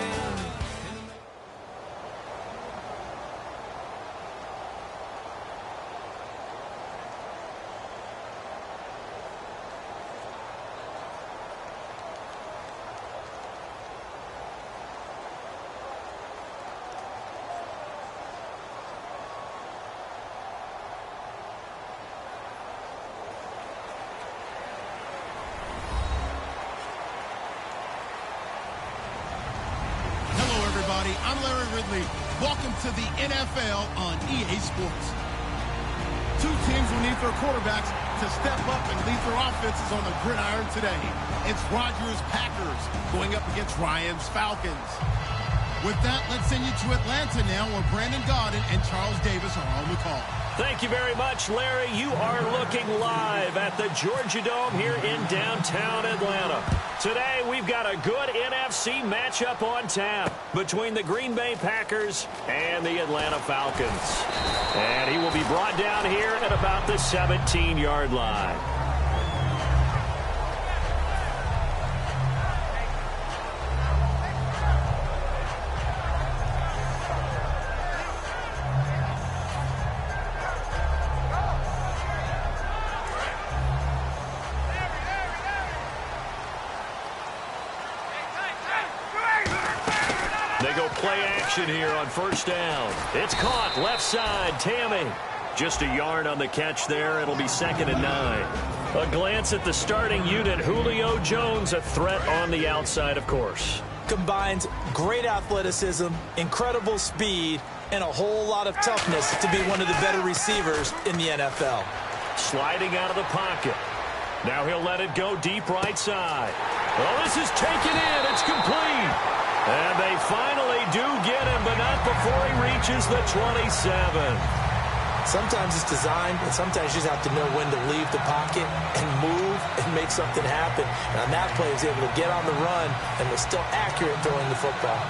everybody. I'm Larry Ridley. Welcome to the NFL on EA Sports. Two teams will need their quarterbacks to step up and lead their offenses on the gridiron today. It's Rodgers' Packers going up against Ryan's Falcons. With that, let's send you to Atlanta now, where Brandon Gaudin and Charles Davis are on the call. Thank you very much, Larry. You are looking live at the Georgia Dome here in downtown Atlanta. Today, we've got a good NFC matchup on tap between the Green Bay Packers and the Atlanta Falcons. And he will be brought down here at about the 17-yard line. They go play action here on first down. It's caught left side. Tammy. Just a yard on the catch there. It'll be 2nd and 9. A glance at the starting unit. Julio Jones, a threat on the outside, of course. Combines great athleticism, incredible speed, and a whole lot of toughness to be one of the better receivers in the NFL. Sliding out of the pocket. Now he'll let it go deep right side. Well, this is taken in. It's complete. And they finally do get him, but not before he reaches the 27. Sometimes it's designed, but sometimes you just have to know when to leave the pocket and move and make something happen. And on that play, he was able to get on the run and was still accurate throwing the football.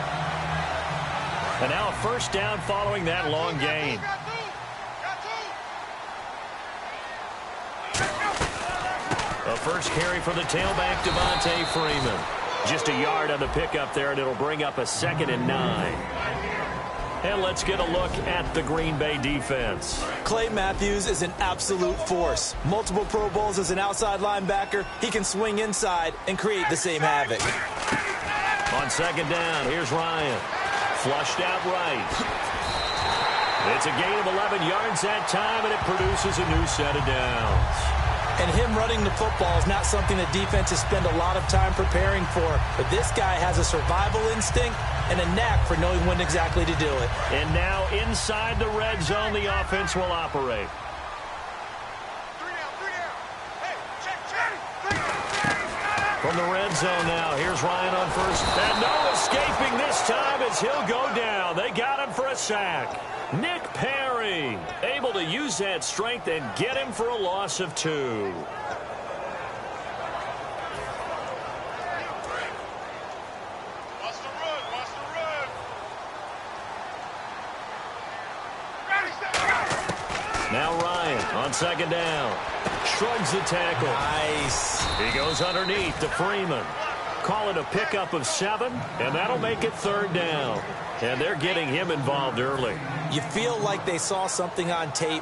And now a first down following that long gain. A first carry for the tailback, Devontae Freeman. Just a yard on the pickup there, and it'll bring up a 2nd and 9. And let's get a look at the Green Bay defense. Clay Matthews is an absolute force. Multiple Pro Bowls as an outside linebacker. He can swing inside and create the same havoc. On 2nd down, here's Ryan. Flushed out right. It's a gain of 11 yards that time, and it produces a new set of downs. And him running the football is not something that defenses spend a lot of time preparing for. But this guy has a survival instinct and a knack for knowing when exactly to do it. And now inside the red zone, the offense will operate. From the red zone now, here's Ryan on first. And no escaping this time as he'll go down. They got him for a sack. Nick Perry able to use that strength and get him for a loss of 2. Now Ryan on 2nd down. Shrugs the tackle. Nice. He goes underneath to Freeman. Call it a pickup of 7, and that'll make it 3rd down. And they're getting him involved early. You feel like they saw something on tape,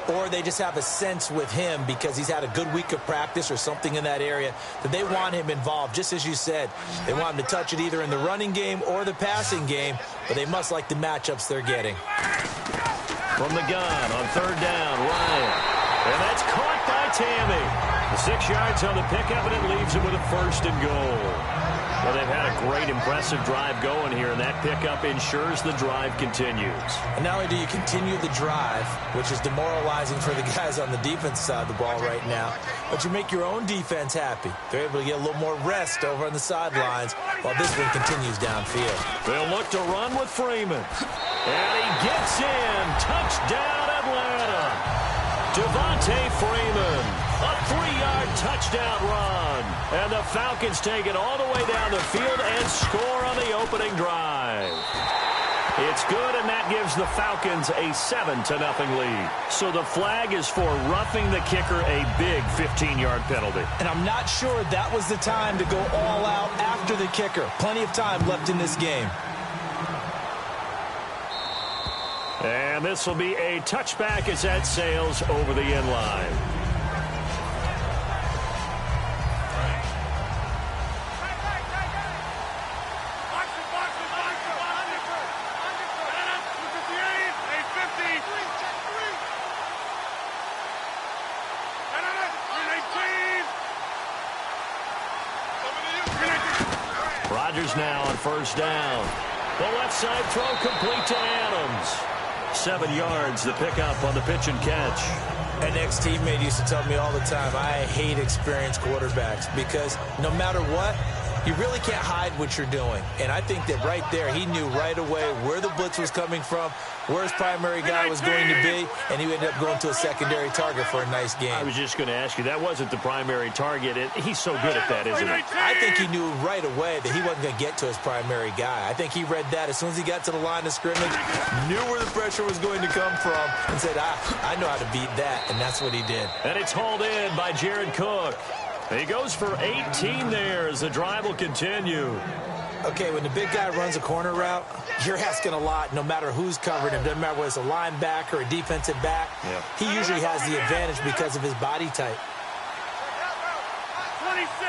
or they just have a sense with him because he's had a good week of practice or something in that area that they want him involved. Just as you said, they want him to touch it either in the running game or the passing game, but they must like the matchups they're getting. From the gun on 3rd down, Ryan. And that's caught by Tammy. 6 yards on the pickup, and it leaves him with a 1st and goal. Well, they've had a great, impressive drive going here, and that pickup ensures the drive continues. And not only do you continue the drive, which is demoralizing for the guys on the defense side of the ball right now, but you make your own defense happy. They're able to get a little more rest over on the sidelines while this one continues downfield. They'll look to run with Freeman. And he gets in. Touchdown, Atlanta. Devontae Freeman, a 3-yard touchdown run. And the Falcons take it all the way down the field and score on the opening drive. It's good, and that gives the Falcons a 7-0 lead. So the flag is for roughing the kicker, a big 15-yard penalty. And I'm not sure that was the time to go all out after the kicker. Plenty of time left in this game. And this will be a touchback as that sails over the end line. Rodgers now on 1st down. The left side throw complete to Adams. 7 yards, the pickup on the pitch and catch. An ex-teammate used to tell me all the time, I hate experienced quarterbacks because no matter what, you really can't hide what you're doing. And I think that right there, he knew right away where the blitz was coming from, where his primary guy was going to be, and he ended up going to a secondary target for a nice game. I was just going to ask you, that wasn't the primary target. He's so good at that, isn't he? I think he knew right away that he wasn't going to get to his primary guy. I think he read that as soon as he got to the line of scrimmage, knew where the pressure was going to come from, and said, I know how to beat that, and that's what he did. And it's hauled in by Jared Cook. He goes for 18 there as the drive will continue. Okay, when the big guy runs a corner route, you're asking a lot no matter who's covering him. Doesn't matter whether it's a linebacker or a defensive back. Yeah. He usually has the advantage because of his body type. 26.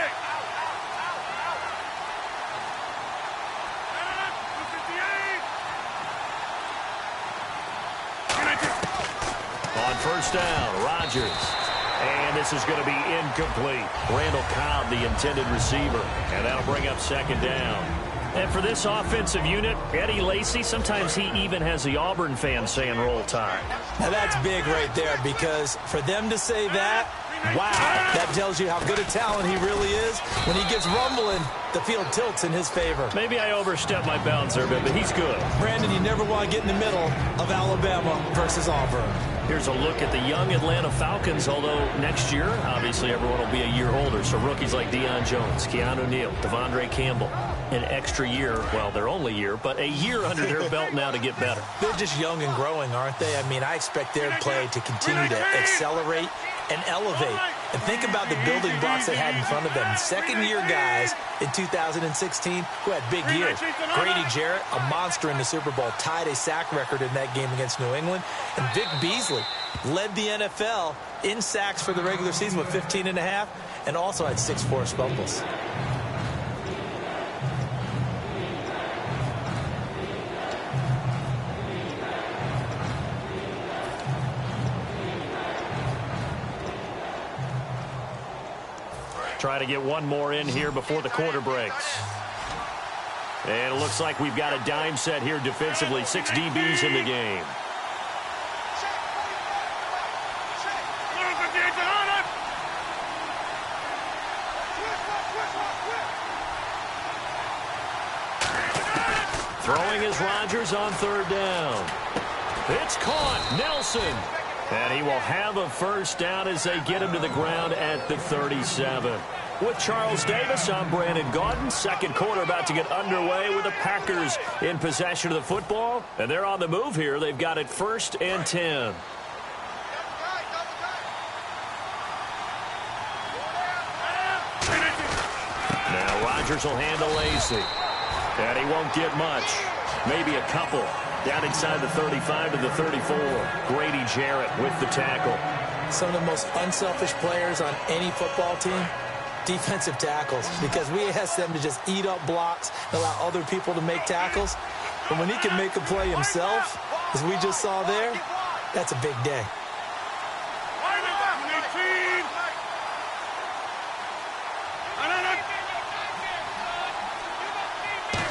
On first down, Rodgers. And this is going to be incomplete. Randall Cobb, the intended receiver. And that'll bring up second down. And for this offensive unit, Eddie Lacy, sometimes he even has the Auburn fans saying roll tide. Now that's big right there because for them to say that, wow, that tells you how good a talent he really is. When he gets rumbling, the field tilts in his favor. Maybe I overstepped my bounds there a bit, but he's good. Brandon, you never want to get in the middle of Alabama versus Auburn. Here's a look at the young Atlanta Falcons, although next year, obviously, everyone will be a year older. So rookies like Deion Jones, Keanu Neal, Devondre Campbell, an extra year, well, their only year, but a year under their belt now to get better. They're just young and growing, aren't they? I mean, I expect their play to continue to accelerate and elevate. And think about the building blocks they had in front of them. Second-year guys in 2016 who had big years. Grady Jarrett, a monster in the Super Bowl, tied a sack record in that game against New England. And Vic Beasley led the NFL in sacks for the regular season with 15.5 and also had 6 forced fumbles. Try to get one more in here before the quarter breaks. And it looks like we've got a dime set here defensively. 6 DBs in the game. Throwing is Rodgers on third down. It's caught. Nelson. And he will have a first down as they get him to the ground at the 37. With Charles Davis, I'm Brandon Gaudin. Second quarter about to get underway with the Packers in possession of the football. And they're on the move here. They've got it 1st and 10. Now Rodgers will handle Lacy. And he won't get much. Maybe a couple. Down inside the 35 to the 34. Grady Jarrett with the tackle. Some of the most unselfish players on any football team, defensive tackles, because we ask them to just eat up blocks, allow other people to make tackles. But when he can make a play himself, as we just saw there, that's a big day.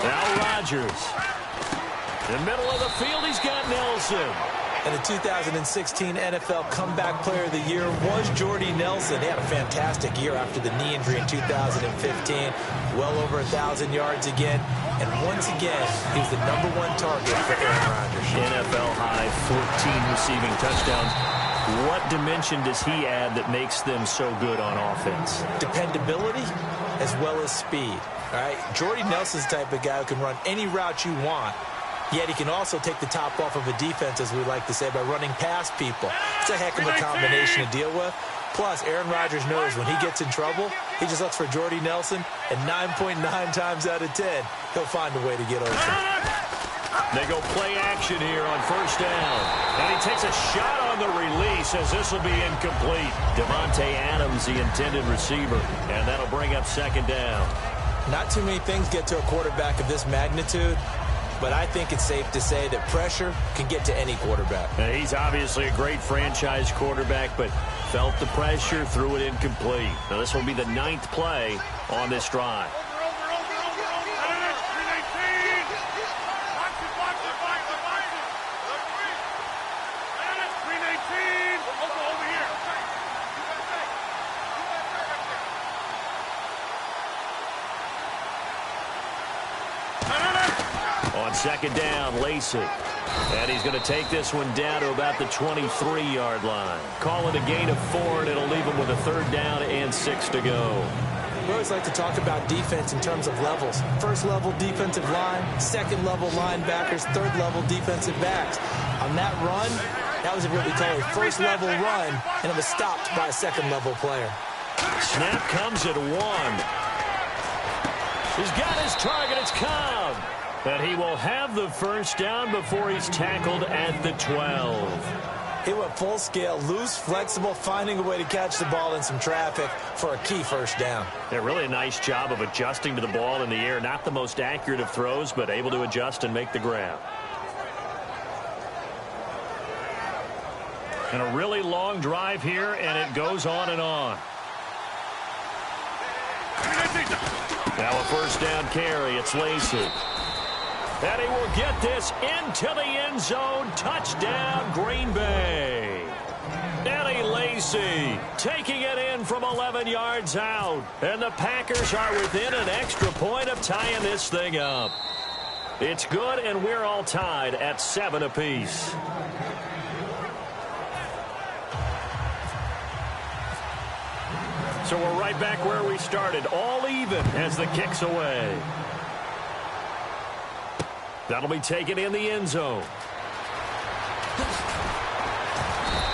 Now Rodgers. In the middle of the field, he's got Nelson. And the 2016 NFL Comeback Player of the Year was Jordy Nelson. He had a fantastic year after the knee injury in 2015. Well over 1,000 yards again. And once again, he was the #1 target for Aaron Rodgers. NFL high 14 receiving touchdowns. What dimension does he add that makes them so good on offense? Dependability as well as speed. All right, Jordy Nelson's the type of guy who can run any route you want. Yet he can also take the top off of a defense, as we like to say, by running past people. It's a heck of a combination to deal with. Plus, Aaron Rodgers knows when he gets in trouble, he just looks for Jordy Nelson, and 9.9 times out of 10, he'll find a way to get open. They go play action here on first down. And he takes a shot on the release as this will be incomplete. Devontae Adams, the intended receiver, and that'll bring up second down. Not too many things get to a quarterback of this magnitude, but I think it's safe to say that pressure can get to any quarterback. And he's obviously a great franchise quarterback, but felt the pressure, threw it incomplete. Now this will be the 9th play on this drive. On second down, Lacey. And he's going to take this one down to about the 23-yard line. Call it a gain of 4, and it'll leave him with a 3rd down and 6 to go. We always like to talk about defense in terms of levels. First-level defensive line, second-level linebackers, third-level defensive backs. On that run, that was what we call a first-level run, and it was stopped by a second-level player. Snap comes at 1. He's got his target. It's Cobb. And he will have the 1st down before he's tackled at the 12. He went full scale, loose, flexible, finding a way to catch the ball in some traffic for a key 1st down. Yeah, really a nice job of adjusting to the ball in the air. Not the most accurate of throws, but able to adjust and make the grab. And a really long drive here, and it goes on and on. Now a 1st down carry. It's Lacey. And he will get this into the end zone. Touchdown, Green Bay. Eddie Lacey taking it in from 11 yards out. And the Packers are within an extra point of tying this thing up. It's good, and we're all tied at 7 apiece. So we're right back where we started, all even as the kick's away. That'll be taken in the end zone.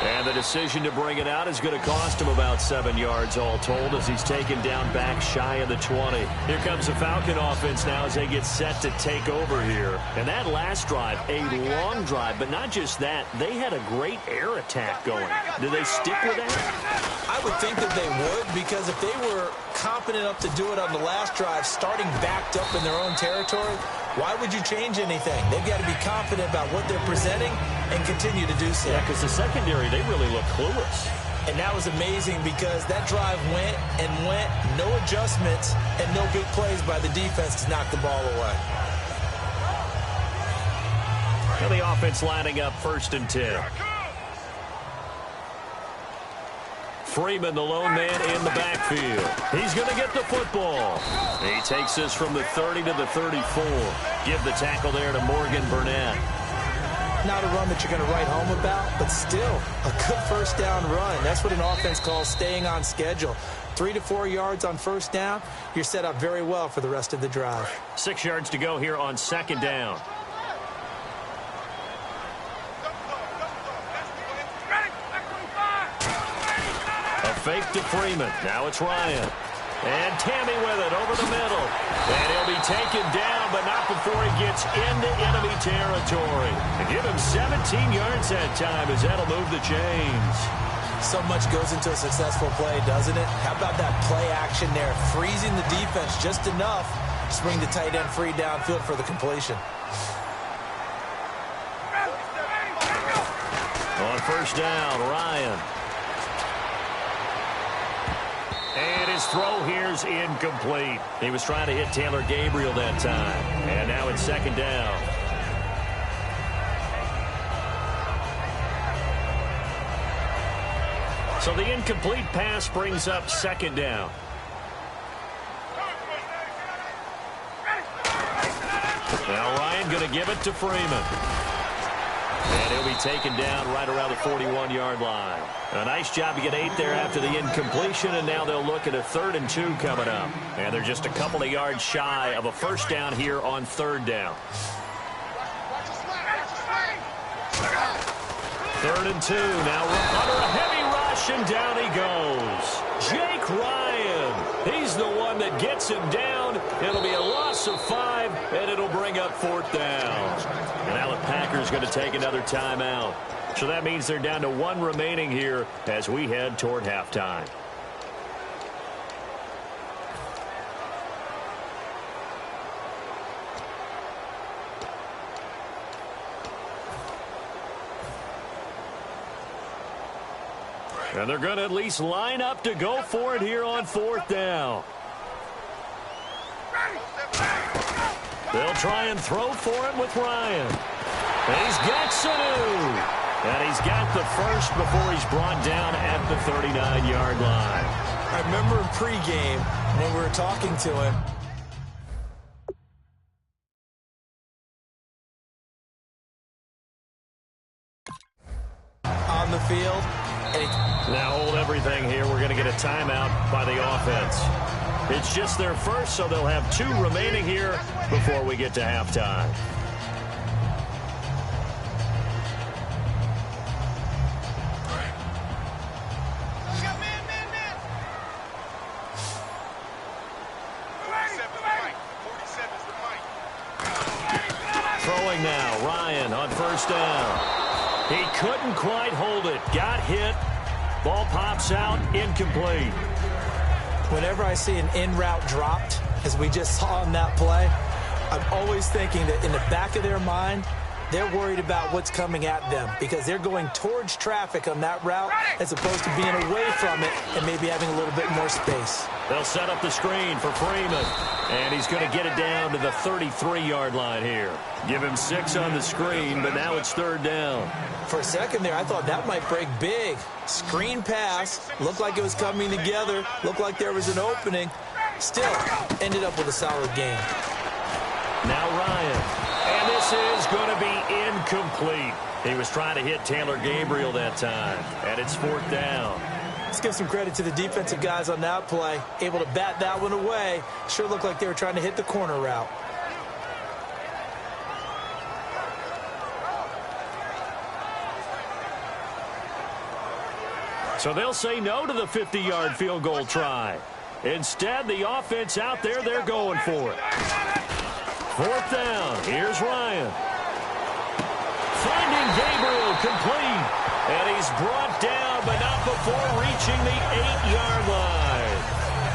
And the decision to bring it out is going to cost him about 7 yards all told as he's taken down back shy of the 20. Here comes the Falcon offense now as they get set to take over here. And that last drive, a long drive, but not just that. They had a great air attack going. Do they stick with that? I would think that they would, because if they were confident enough to do it on the last drive, starting backed up in their own territory, why would you change anything? They've got to be confident about what they're presenting and continue to do so. Yeah, because the secondary, they really look clueless. And that was amazing because that drive went and went, no adjustments and no big plays by the defense to knock the ball away. Now the offense lining up 1st and 10. Freeman, the lone man in the backfield. He's going to get the football. He takes this from the 30 to the 34. Give the tackle there to Morgan Burnett. Not a run that you're going to write home about, but still a good 1st down run. That's what an offense calls staying on schedule. 3 to 4 yards on 1st down. You're set up very well for the rest of the drive. 6 yards to go here on 2nd down. Fake to Freeman. Now it's Ryan. And Tammy with it over the middle. And he'll be taken down, but not before he gets into enemy territory. And give him 17 yards that time as that'll move the chains. So much goes into a successful play, doesn't it? How about that play action there? Freezing the defense just enough to bring the tight end free downfield for the completion. On 1st down, Ryan. And his throw here's incomplete. He was trying to hit Taylor Gabriel that time. And now it's 2nd down. So the incomplete pass brings up 2nd down. Now Ryan going to give it to Freeman. And he'll be taken down right around the 41-yard line. A nice job to get 8 there after the incompletion, and now they'll look at a 3rd and 2 coming up. And they're just a couple of yards shy of a 1st down here on 3rd down. 3rd and 2. Now under a heavy rush, and down he goes. Jake Ryan. He's the one that gets him down. It'll be a loss of 5, and it'll bring up 4th down. And now the Packers going to take another timeout. So that means they're down to 1 remaining here as we head toward halftime. And they're going to at least line up to go for it here on 4th down. They'll try and throw for it with Ryan. And he's got Sanu. And he's got the 1st before he's brought down at the 39-yard line. I remember in pregame when we were talking to him, the field. Now hold everything here. We're going to get a timeout by the offense. It's just their first, so they'll have 2 remaining here before we get to halftime. Throwing now, Ryan on first down. He couldn't quite hold it. Got hit. Ball pops out, incomplete. Whenever I see an in-route dropped, as we just saw in that play, I'm always thinking that in the back of their mind, they're worried about what's coming at them because they're going towards traffic on that route as opposed to being away from it and maybe having a little bit more space. They'll set up the screen for Freeman, and he's going to get it down to the 33-yard line here. Give him 6 on the screen, but now it's 3rd down. For a second there, I thought that might break big. Screen pass, looked like it was coming together, looked like there was an opening. Still, ended up with a solid game. Now Ryan, and this is going to be incomplete. He was trying to hit Taylor Gabriel that time, and it's 4th down. Let's give some credit to the defensive guys on that play. Able to bat that one away. Sure looked like they were trying to hit the corner route. So they'll say no to the 50-yard field goal try. Instead, the offense out there, they're going for it. 4th down. Here's Ryan. Finding Gabriel complete. And he's brought down, but not before reaching the 8-yard line.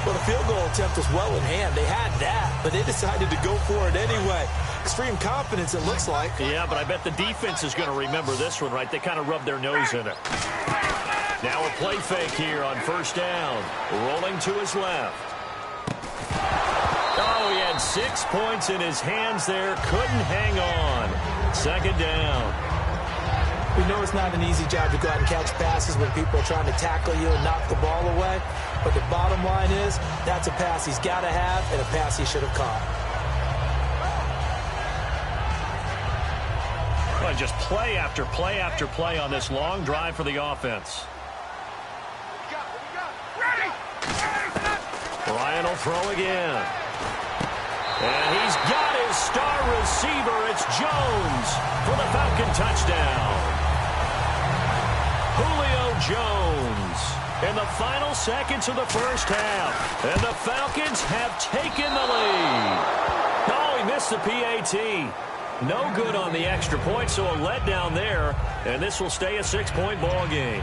Well, the field goal attempt was well in hand. They had that, but they decided to go for it anyway. Extreme confidence, it looks like. Yeah, but I bet the defense is going to remember this one, right? They kind of rubbed their nose in it. Now a play fake here on first down. Rolling to his left. Oh, he had 6 points in his hands there. Couldn't hang on. 2nd down. We know it's not an easy job to go out and catch passes when people are trying to tackle you and knock the ball away. But the bottom line is that's a pass he's got to have and a pass he should have caught. Well, just play after play after play on this long drive for the offense. Ryan will throw again. And he's got his star receiver. It's Jones for the Falcon touchdown. Julio Jones in the final seconds of the first half. And the Falcons have taken the lead. Oh, he missed the PAT. No good on the extra point, so a letdown there. And this will stay a 6-point ball game.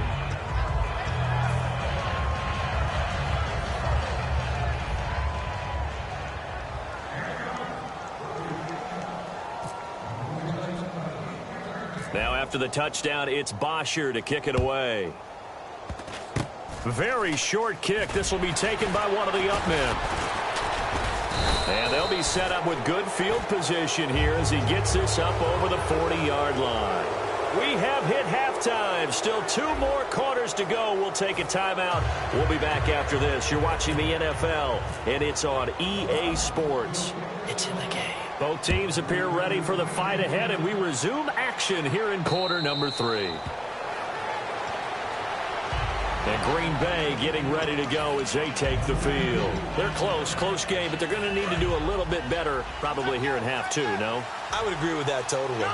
Now after the touchdown, it's Bosher to kick it away. Very short kick. This will be taken by one of the up men. And they'll be set up with good field position here as he gets this up over the 40-yard line. We have hit halftime. Still 2 more quarters to go. We'll take a timeout. We'll be back after this. You're watching the NFL, and it's on EA Sports. It's in the game. Both teams appear ready for the fight ahead, and we resume action here in quarter number 3. And Green Bay getting ready to go as they take the field. They're close game, but they're going to need to do a little bit better probably here in half 2, no? I would agree with that totally.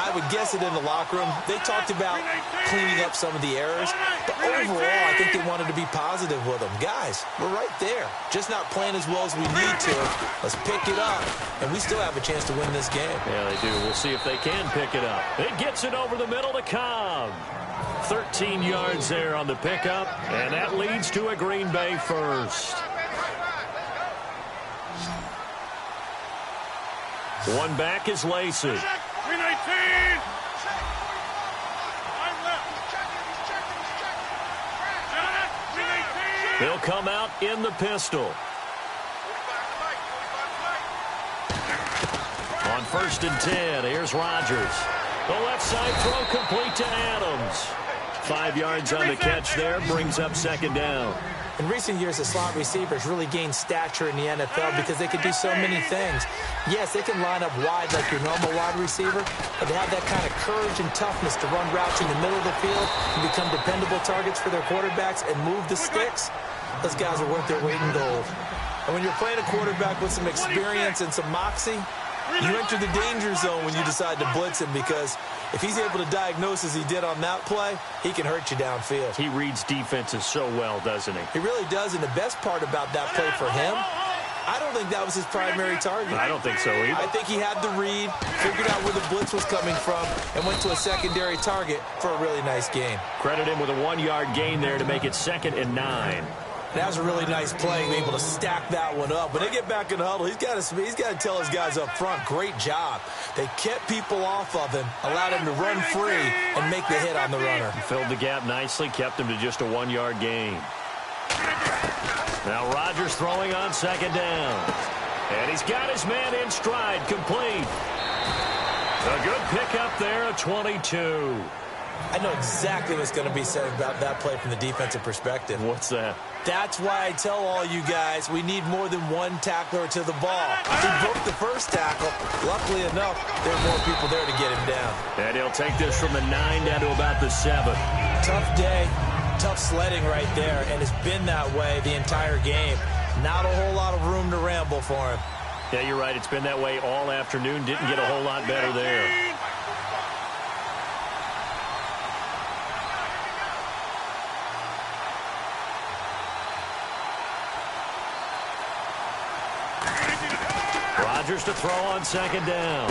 I would guess it in the locker room. They talked about cleaning up some of the errors, but overall, I think they wanted to be positive with them. Guys, we're right there. Just not playing as well as we need to. Let's pick it up, and we still have a chance to win this game. Yeah, they do. We'll see if they can pick it up. It gets it over the middle to Cobb. 13 yards there on the pickup, and that leads to a Green Bay first. One back is Lacey. 319! He'll come out in the pistol. On 1st and 10, here's Rodgers. The left side throw complete to Adams. 5 yards on the catch there, brings up 2nd down. In recent years, the slot receivers really gained stature in the NFL because they could do so many things. Yes, they can line up wide like your normal wide receiver, but they have that kind of courage and toughness to run routes in the middle of the field and become dependable targets for their quarterbacks and move the sticks. Those guys are worth their weight in gold. And when you're playing a quarterback with some experience and some moxie, you enter the danger zone when you decide to blitz him, because if he's able to diagnose as he did on that play, he can hurt you downfield. He reads defenses so well, doesn't he? He really does, and the best part about that play for him, I don't think that was his primary target. I don't think so either. I think he had the read, figured out where the blitz was coming from, and went to a secondary target for a really nice gain. Credit him with a 1-yard gain there to make it 2nd and 9. That was a really nice play, being able to stack that one up. When they get back in the huddle, he's got to tell his guys up front, great job. They kept people off of him, allowed him to run free, and make the hit on the runner. Filled the gap nicely, kept him to just a 1-yard gain. Now Rodgers throwing on 2nd down. And he's got his man in stride, complete. A good pickup there, a 22. I know exactly what's going to be said about that play from the defensive perspective. What's that? That's why I tell all you guys we need more than one tackler to the ball. He broke the first tackle. Luckily enough, there are more people there to get him down. And he'll take this from the 9 down to about the 7. Tough day, tough sledding right there, and it's been that way the entire game. Not a whole lot of room to ramble for him. Yeah, you're right. It's been that way all afternoon. Didn't get a whole lot better there. Rodgers to throw on 2nd down.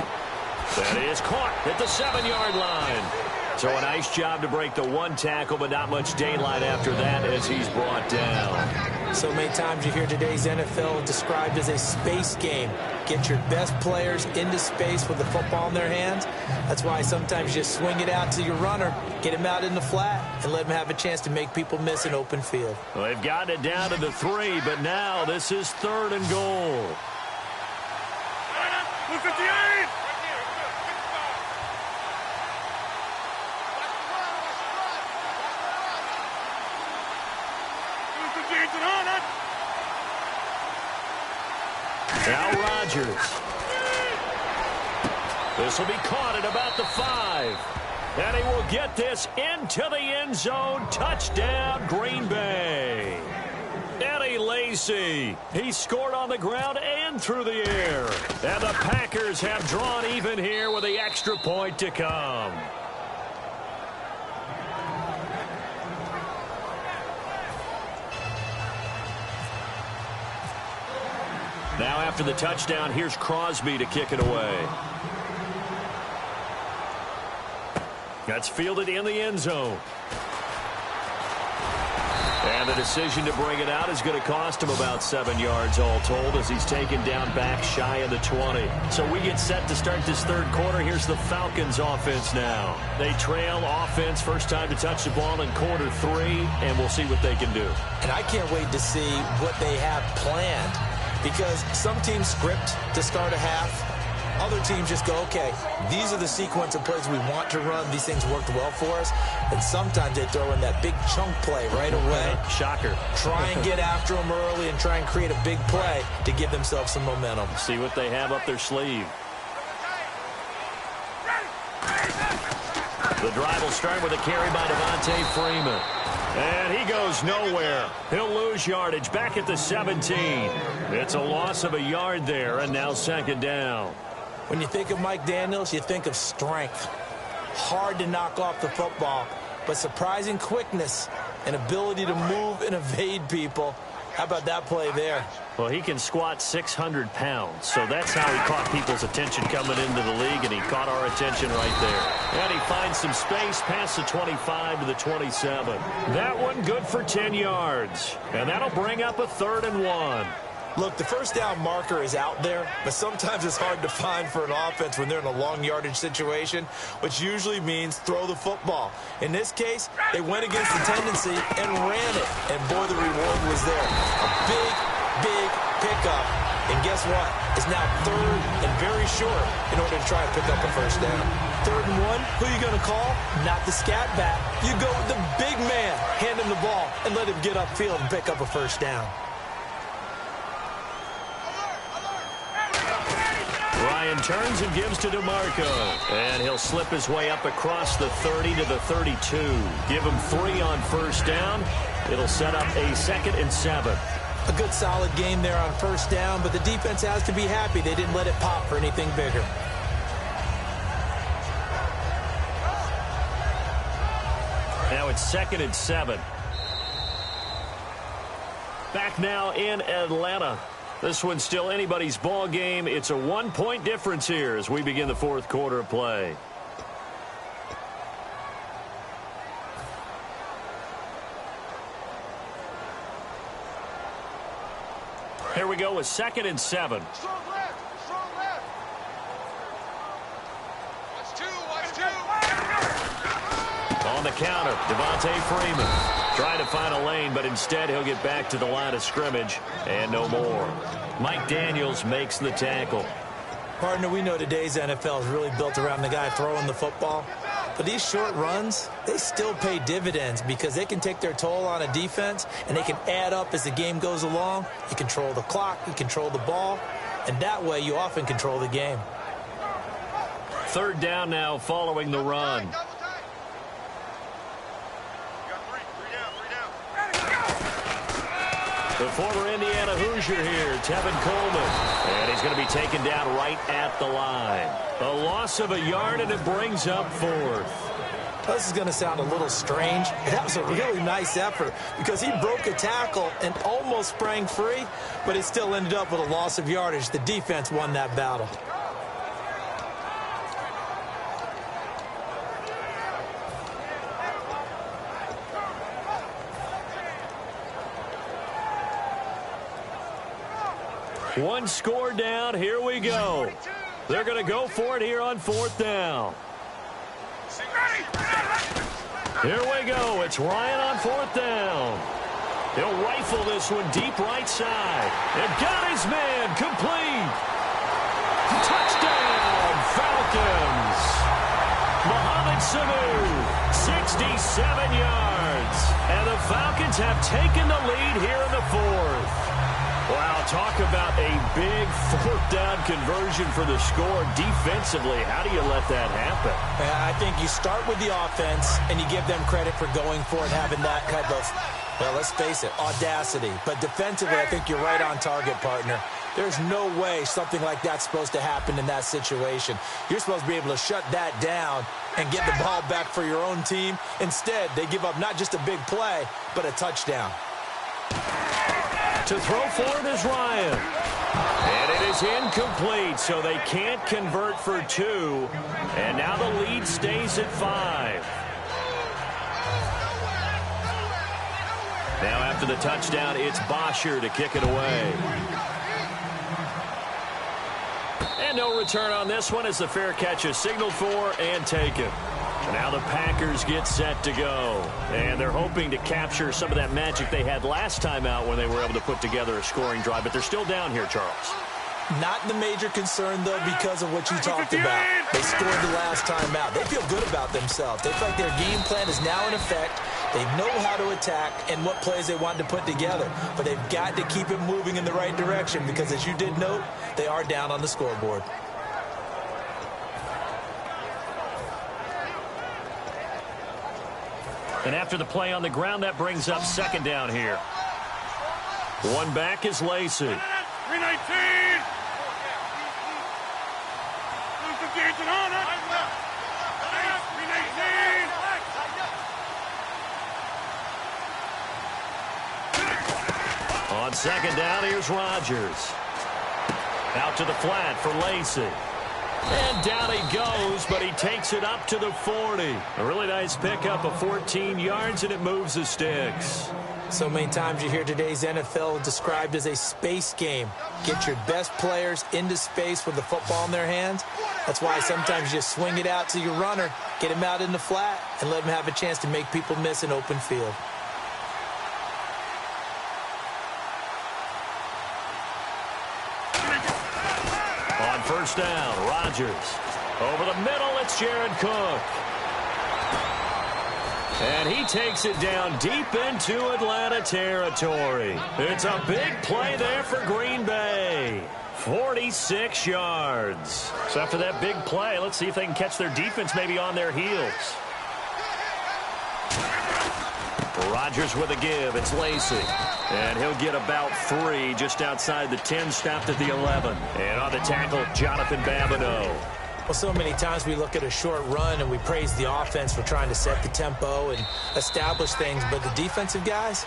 That is caught at the 7-yard line. So a nice job to break the 1 tackle, but not much daylight after that as he's brought down. So many times you hear today's NFL described as a space game. Get your best players into space with the football in their hands. That's why sometimes you just swing it out to your runner, get him out in the flat, and let him have a chance to make people miss an open field. Well, they've gotten it down to the 3, but now this is 3rd and goal. Now Rodgers. This will be caught at about the 5. And he will get this into the end zone. Touchdown, Green Bay. Eddie Lacy. He scored on the ground and through the air. And the Packers have drawn even here with the extra point to come. Now after the touchdown, here's Crosby to kick it away. That's fielded in the end zone. And the decision to bring it out is going to cost him about 7 yards all told as he's taken down back shy of the 20. So we get set to start this 3rd quarter. Here's the Falcons offense now. They trail offense, first time to touch the ball in quarter 3, and we'll see what they can do. And I can't wait to see what they have planned, because some teams script to start a half. Other teams just go, okay, these are the sequence of plays we want to run. These things worked well for us. And sometimes they throw in that big chunk play right away. Shocker. Try and get after them early and try and create a big play to give themselves some momentum. See what they have up their sleeve. The drive will start with a carry by Devontae Freeman. And he goes nowhere. He'll lose yardage back at the 17. It's a loss of a yard there, and now 2nd down. When you think of Mike Daniels, you think of strength. Hard to knock off the football, but surprising quickness and ability to move and evade people. How about that play there? Well, he can squat 600 pounds, so that's how he caught people's attention coming into the league, and he caught our attention right there. And he finds some space past the 25 to the 27. That one good for 10 yards, and that'll bring up a 3rd and 1. Look, the first down marker is out there, but sometimes it's hard to find for an offense when they're in a long yardage situation, which usually means throw the football. In this case, they went against the tendency and ran it, and boy, the reward was there. A big pickup And guess what? It's now 3rd and very short in order to try and pick up a first down. 3rd and 1, who are you going to call? Not the scat back. You go with the big man, hand him the ball, and let him get upfield and pick up a first down. Ryan turns and gives to DeMarco. And he'll slip his way up across the 30 to the 32. Give him 3 on first down. It'll set up a 2nd and 7. A good solid game there on first down, but the defense has to be happy they didn't let it pop for anything bigger. Now it's 2nd and 7. Back now in Atlanta. This one's still anybody's ball game. It's a 1-point difference here as we begin the 4th quarter of play. Here we go with 2nd and 7. Strong left. Strong left. Watch two. On the counter, Devontae Freeman. Trying to find a lane, but instead he'll get back to the line of scrimmage and no more. Mike Daniels makes the tackle. Partner, we know today's NFL is really built around the guy throwing the football. But these short runs, they still pay dividends because they can take their toll on a defense and they can add up as the game goes along. You control the clock, you control the ball, and that way you often control the game. 3rd down now following the run. The former Indiana Hoosier here, Tevin Coleman. And he's going to be taken down right at the line. A loss of a yard, and it brings up 4th. This is going to sound a little strange. That was a really nice effort because he broke a tackle and almost sprang free, but it still ended up with a loss of yardage. The defense won that battle. One score down. Here we go. They're going to go for it here on 4th down. Here we go. It's Ryan on 4th down. He'll rifle this one deep right side. And got his man complete. Touchdown, Falcons. Mohamed Sanu, 67 yards. And the Falcons have taken the lead here in the 4th. Wow, talk about a big 4th down conversion for the score. Defensively, how do you let that happen? I think you start with the offense, and you give them credit for going for it, having that type of, well, let's face it, audacity. But defensively, I think you're right on target, partner. There's no way something like that's supposed to happen in that situation. You're supposed to be able to shut that down and get the ball back for your own team. Instead, they give up not just a big play, but a touchdown. To throw for it is Ryan. And it is incomplete, so they can't convert for 2. And now the lead stays at 5. Now after the touchdown, it's Bosher to kick it away. And no return on this one as the fair catch is signaled for and taken. Now the Packers get set to go. And they're hoping to capture some of that magic they had last time out when they were able to put together a scoring drive. But they're still down here, Charles. Not the major concern, though, because of what you talked about. They scored the last time out. They feel good about themselves. They feel like their game plan is now in effect. They know how to attack and what plays they want to put together. But they've got to keep it moving in the right direction because, as you did note, they are down on the scoreboard. And after the play on the ground, that brings up 2nd down here. One back is Lacey. 319. On 2nd down, here's Rodgers. Out to the flat for Lacey. And down he goes, but he takes it up to the 40. A really nice pickup of 14 yards, and it moves the sticks. So many times you hear today's NFL described as a space game. Get your best players into space with the football in their hands. That's why sometimes you swing it out to your runner, get him out in the flat, and let him have a chance to make people miss an open field. first down. Rodgers. Over the middle, it's Jared Cook. And he takes it down deep into Atlanta territory. It's a big play there for Green Bay. 46 yards. So after that big play, let's see if they can catch their defense maybe on their heels. Rodgers with a give. It's Lacy. And he'll get about 3 just outside the 10, stopped at the 11. And on the tackle, Jonathan Babineau. Well, so many times we look at a short run and we praise the offense for trying to set the tempo and establish things. But the defensive guys,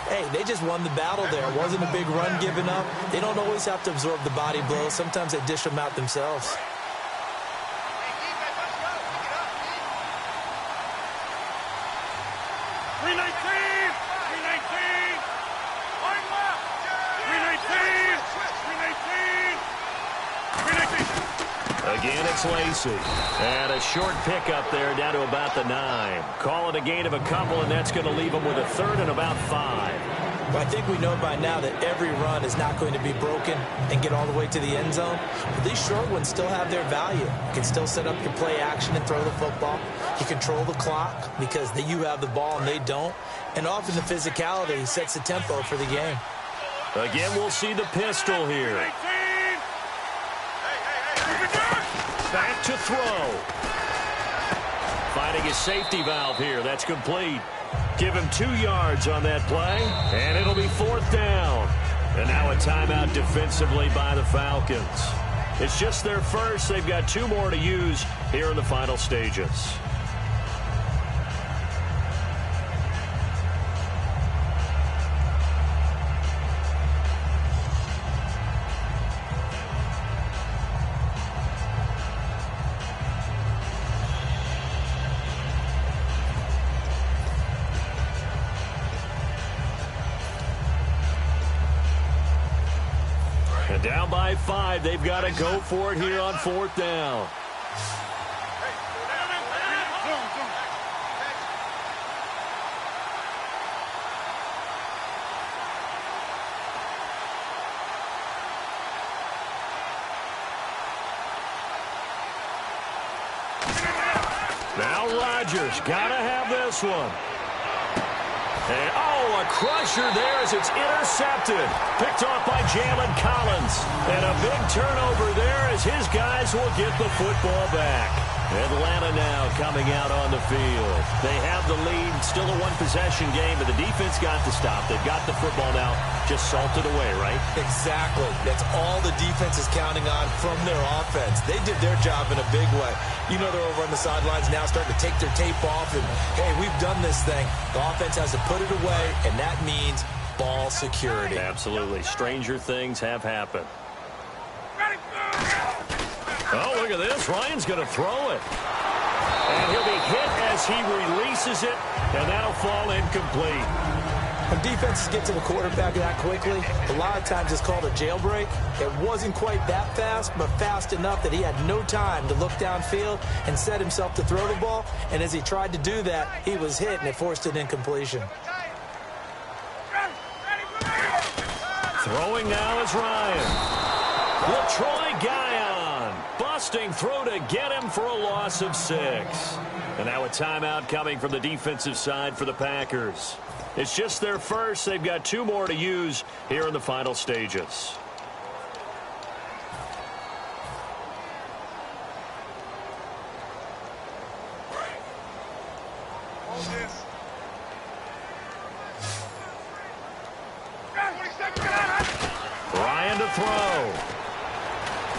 hey, they just won the battle there. It wasn't a big run given up. They don't always have to absorb the body blows. Sometimes they dish them out themselves. Again, it's Lacy. And a short pickup there down to about the 9. Call it a gain of a couple, and that's going to leave them with a 3rd and about 5. Well, I think we know by now that every run is not going to be broken and get all the way to the end zone. But these short ones still have their value. You can still set up your play action and throw the football. You control the clock because you have the ball and they don't. And often the physicality sets the tempo for the game. Again, we'll see the pistol here. Back to throw. Finding his safety valve here. That's complete. Give him 2 yards on that play, and it'll be 4th down. And now a timeout defensively by the Falcons. It's just their first. They've got 2 more to use here in the final stages. Down by 5. They've got to go for it here on 4th down. Now Rodgers got to have this one. And, a crusher there as it's intercepted. Picked off by Jalen Collins. And a big turnover there as his guys will get the football back. Atlanta now coming out on the field. They have the lead. Still a one-possession game, but the defense got to stop. They've got the football now. Just salted away, right? Exactly. That's all the defense is counting on from their offense. They did their job in a big way. You know they're over on the sidelines now starting to take their tape off and, hey, we've done this thing. The offense has to put it away, and that means ball security. Absolutely. Stranger things have happened. Oh, look at this. Ryan's going to throw it. And he'll be hit as he releases it, and that'll fall incomplete. When defenses get to the quarterback that quickly, a lot of times it's called a jailbreak. It wasn't quite that fast, but fast enough that he had no time to look downfield and set himself to throw the ball. And as he tried to do that, he was hit, and it forced an incompletion. Throwing now is Ryan. LaTroy Guion busting through to get him for a loss of 6. And now a timeout coming from the defensive side for the Packers. It's just their first. They've got 2 more to use here in the final stages. Ryan to throw.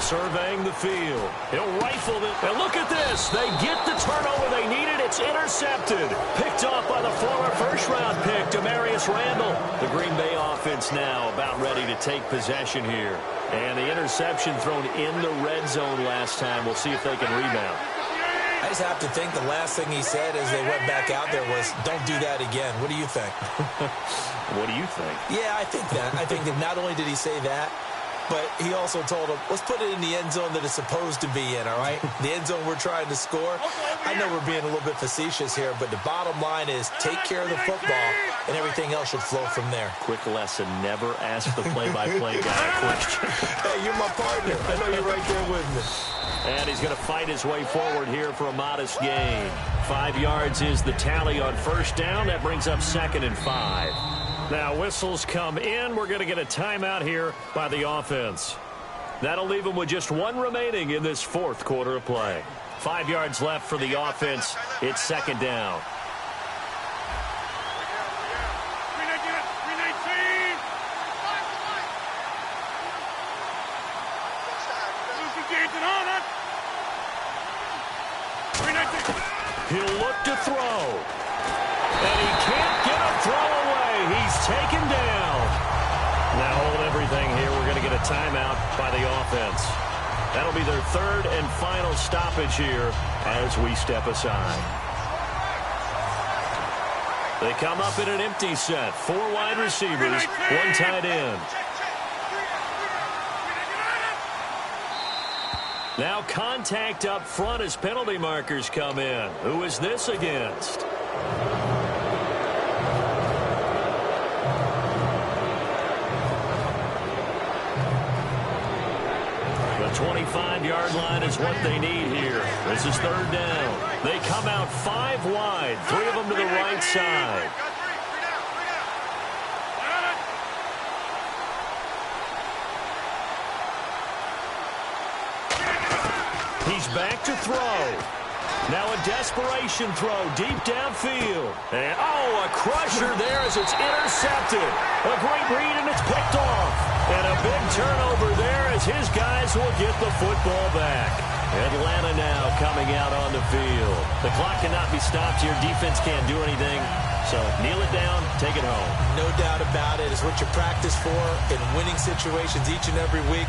Surveying the field. He'll rifle it. And look at this. They get the turnover they needed. It's intercepted. Picked off by the former first-round pick, Demarius Randall. The Green Bay offense now about ready to take possession here. And the interception thrown in the red zone last time. We'll see if they can rebound. I just have to think the last thing he said as they went back out there was, don't do that again. What do you think? What do you think? Yeah, I think that. I think that not only did he say that, But he also told him, let's put it in the end zone that it's supposed to be in, all right? The end zone we're trying to score. I know we're being a little bit facetious here, but the bottom line is take care of the football, and everything else should flow from there. Quick lesson, never ask the play-by-play guy a question. Hey, you're my partner. I know you're right there with me. And he's going to fight his way forward here for a modest gain. 5 yards is the tally on first down. That brings up 2nd and 5. Now, whistles come in. We're going to get a timeout here by the offense. That'll leave them with just 1 remaining in this 4th quarter of play. 5 yards left for the offense. It's 2nd down. He'll look to throw. And he can't get a throw away. He's taken down. Now hold everything here. We're going to get a timeout by the offense. That'll be their 3rd and final stoppage here as we step aside. They come up in an empty set. 4 wide receivers, 1 tight end. Now contact up front as penalty markers come in. Who is this against? The 25-yard line is what they need here. This is 3rd down. They come out 5 wide, 3 of them to the right side. He's back to throw. Now a desperation throw deep downfield. And, a crusher there as it's intercepted. A great read, and it's picked off. And a big turnover there as his guys will get the football back. Atlanta now coming out on the field. The clock cannot be stopped here. Defense can't do anything. So kneel it down, take it home. No doubt about it. It's what you practice for in winning situations each and every week.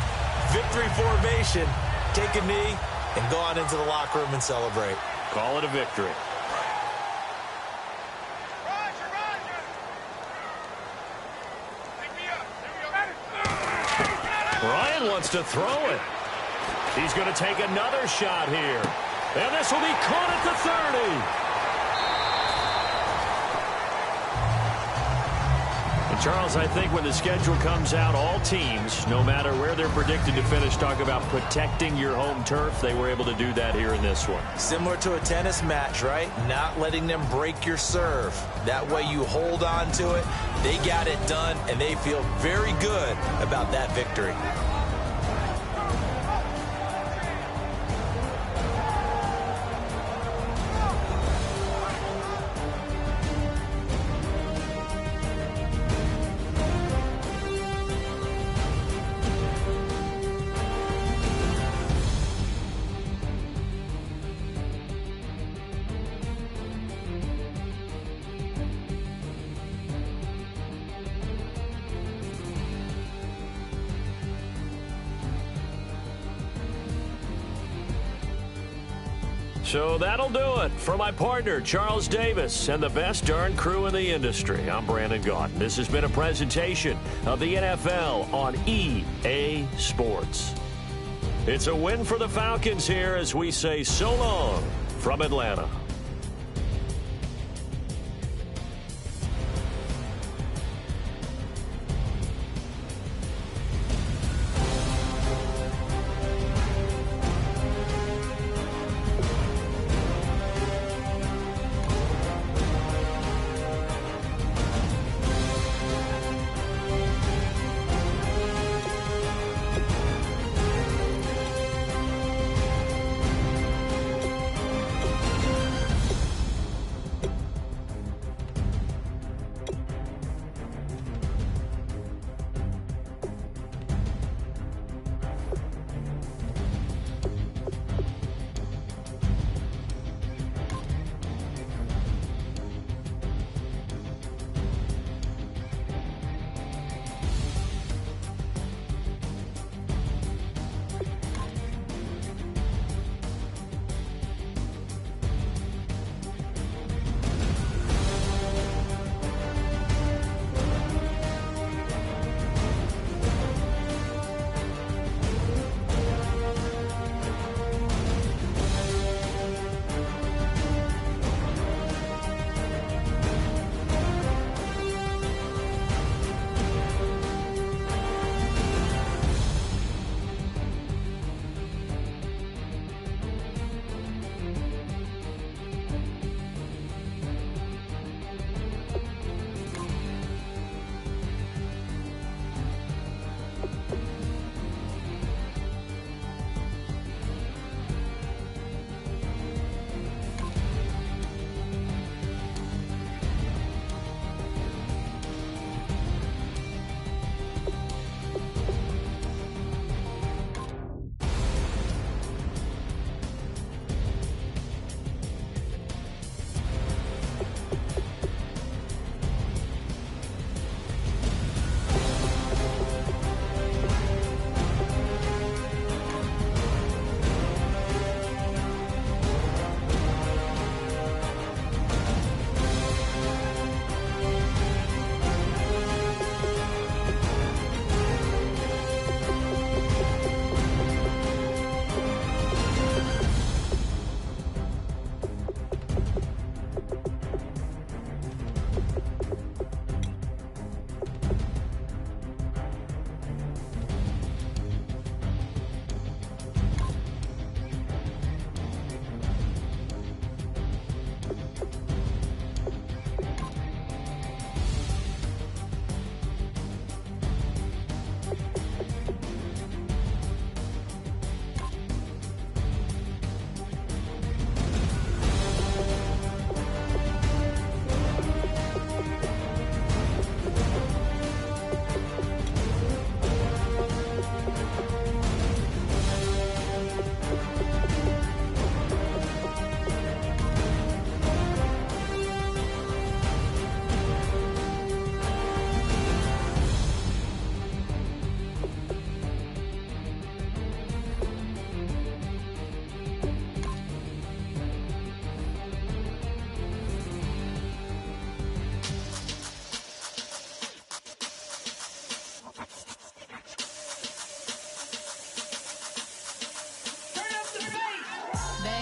Victory formation. Take a knee and go on into the locker room and celebrate. Call it a victory. Ryan wants to throw it. He's going to take another shot here. And this will be caught at the 30. And Charles, I think when the schedule comes out, all teams, no matter where they're predicted to finish, talk about protecting your home turf. They were able to do that here in this one. Similar to a tennis match, right? Not letting them break your serve. That way you hold on to it. They got it done, and they feel very good about that victory. So that'll do it for my partner, Charles Davis, and the best darn crew in the industry. I'm Brandon Gaudin. This has been a presentation of the NFL on EA Sports. It's a win for the Falcons here as we say so long from Atlanta.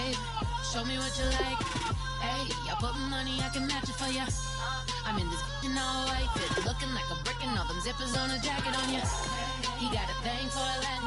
babe. Show me what you like. Hey, I put money, I can match it for ya. I'm in this in all white fit, looking like a brick and all them zippers on a jacket on ya. He got a thing for Atlanta.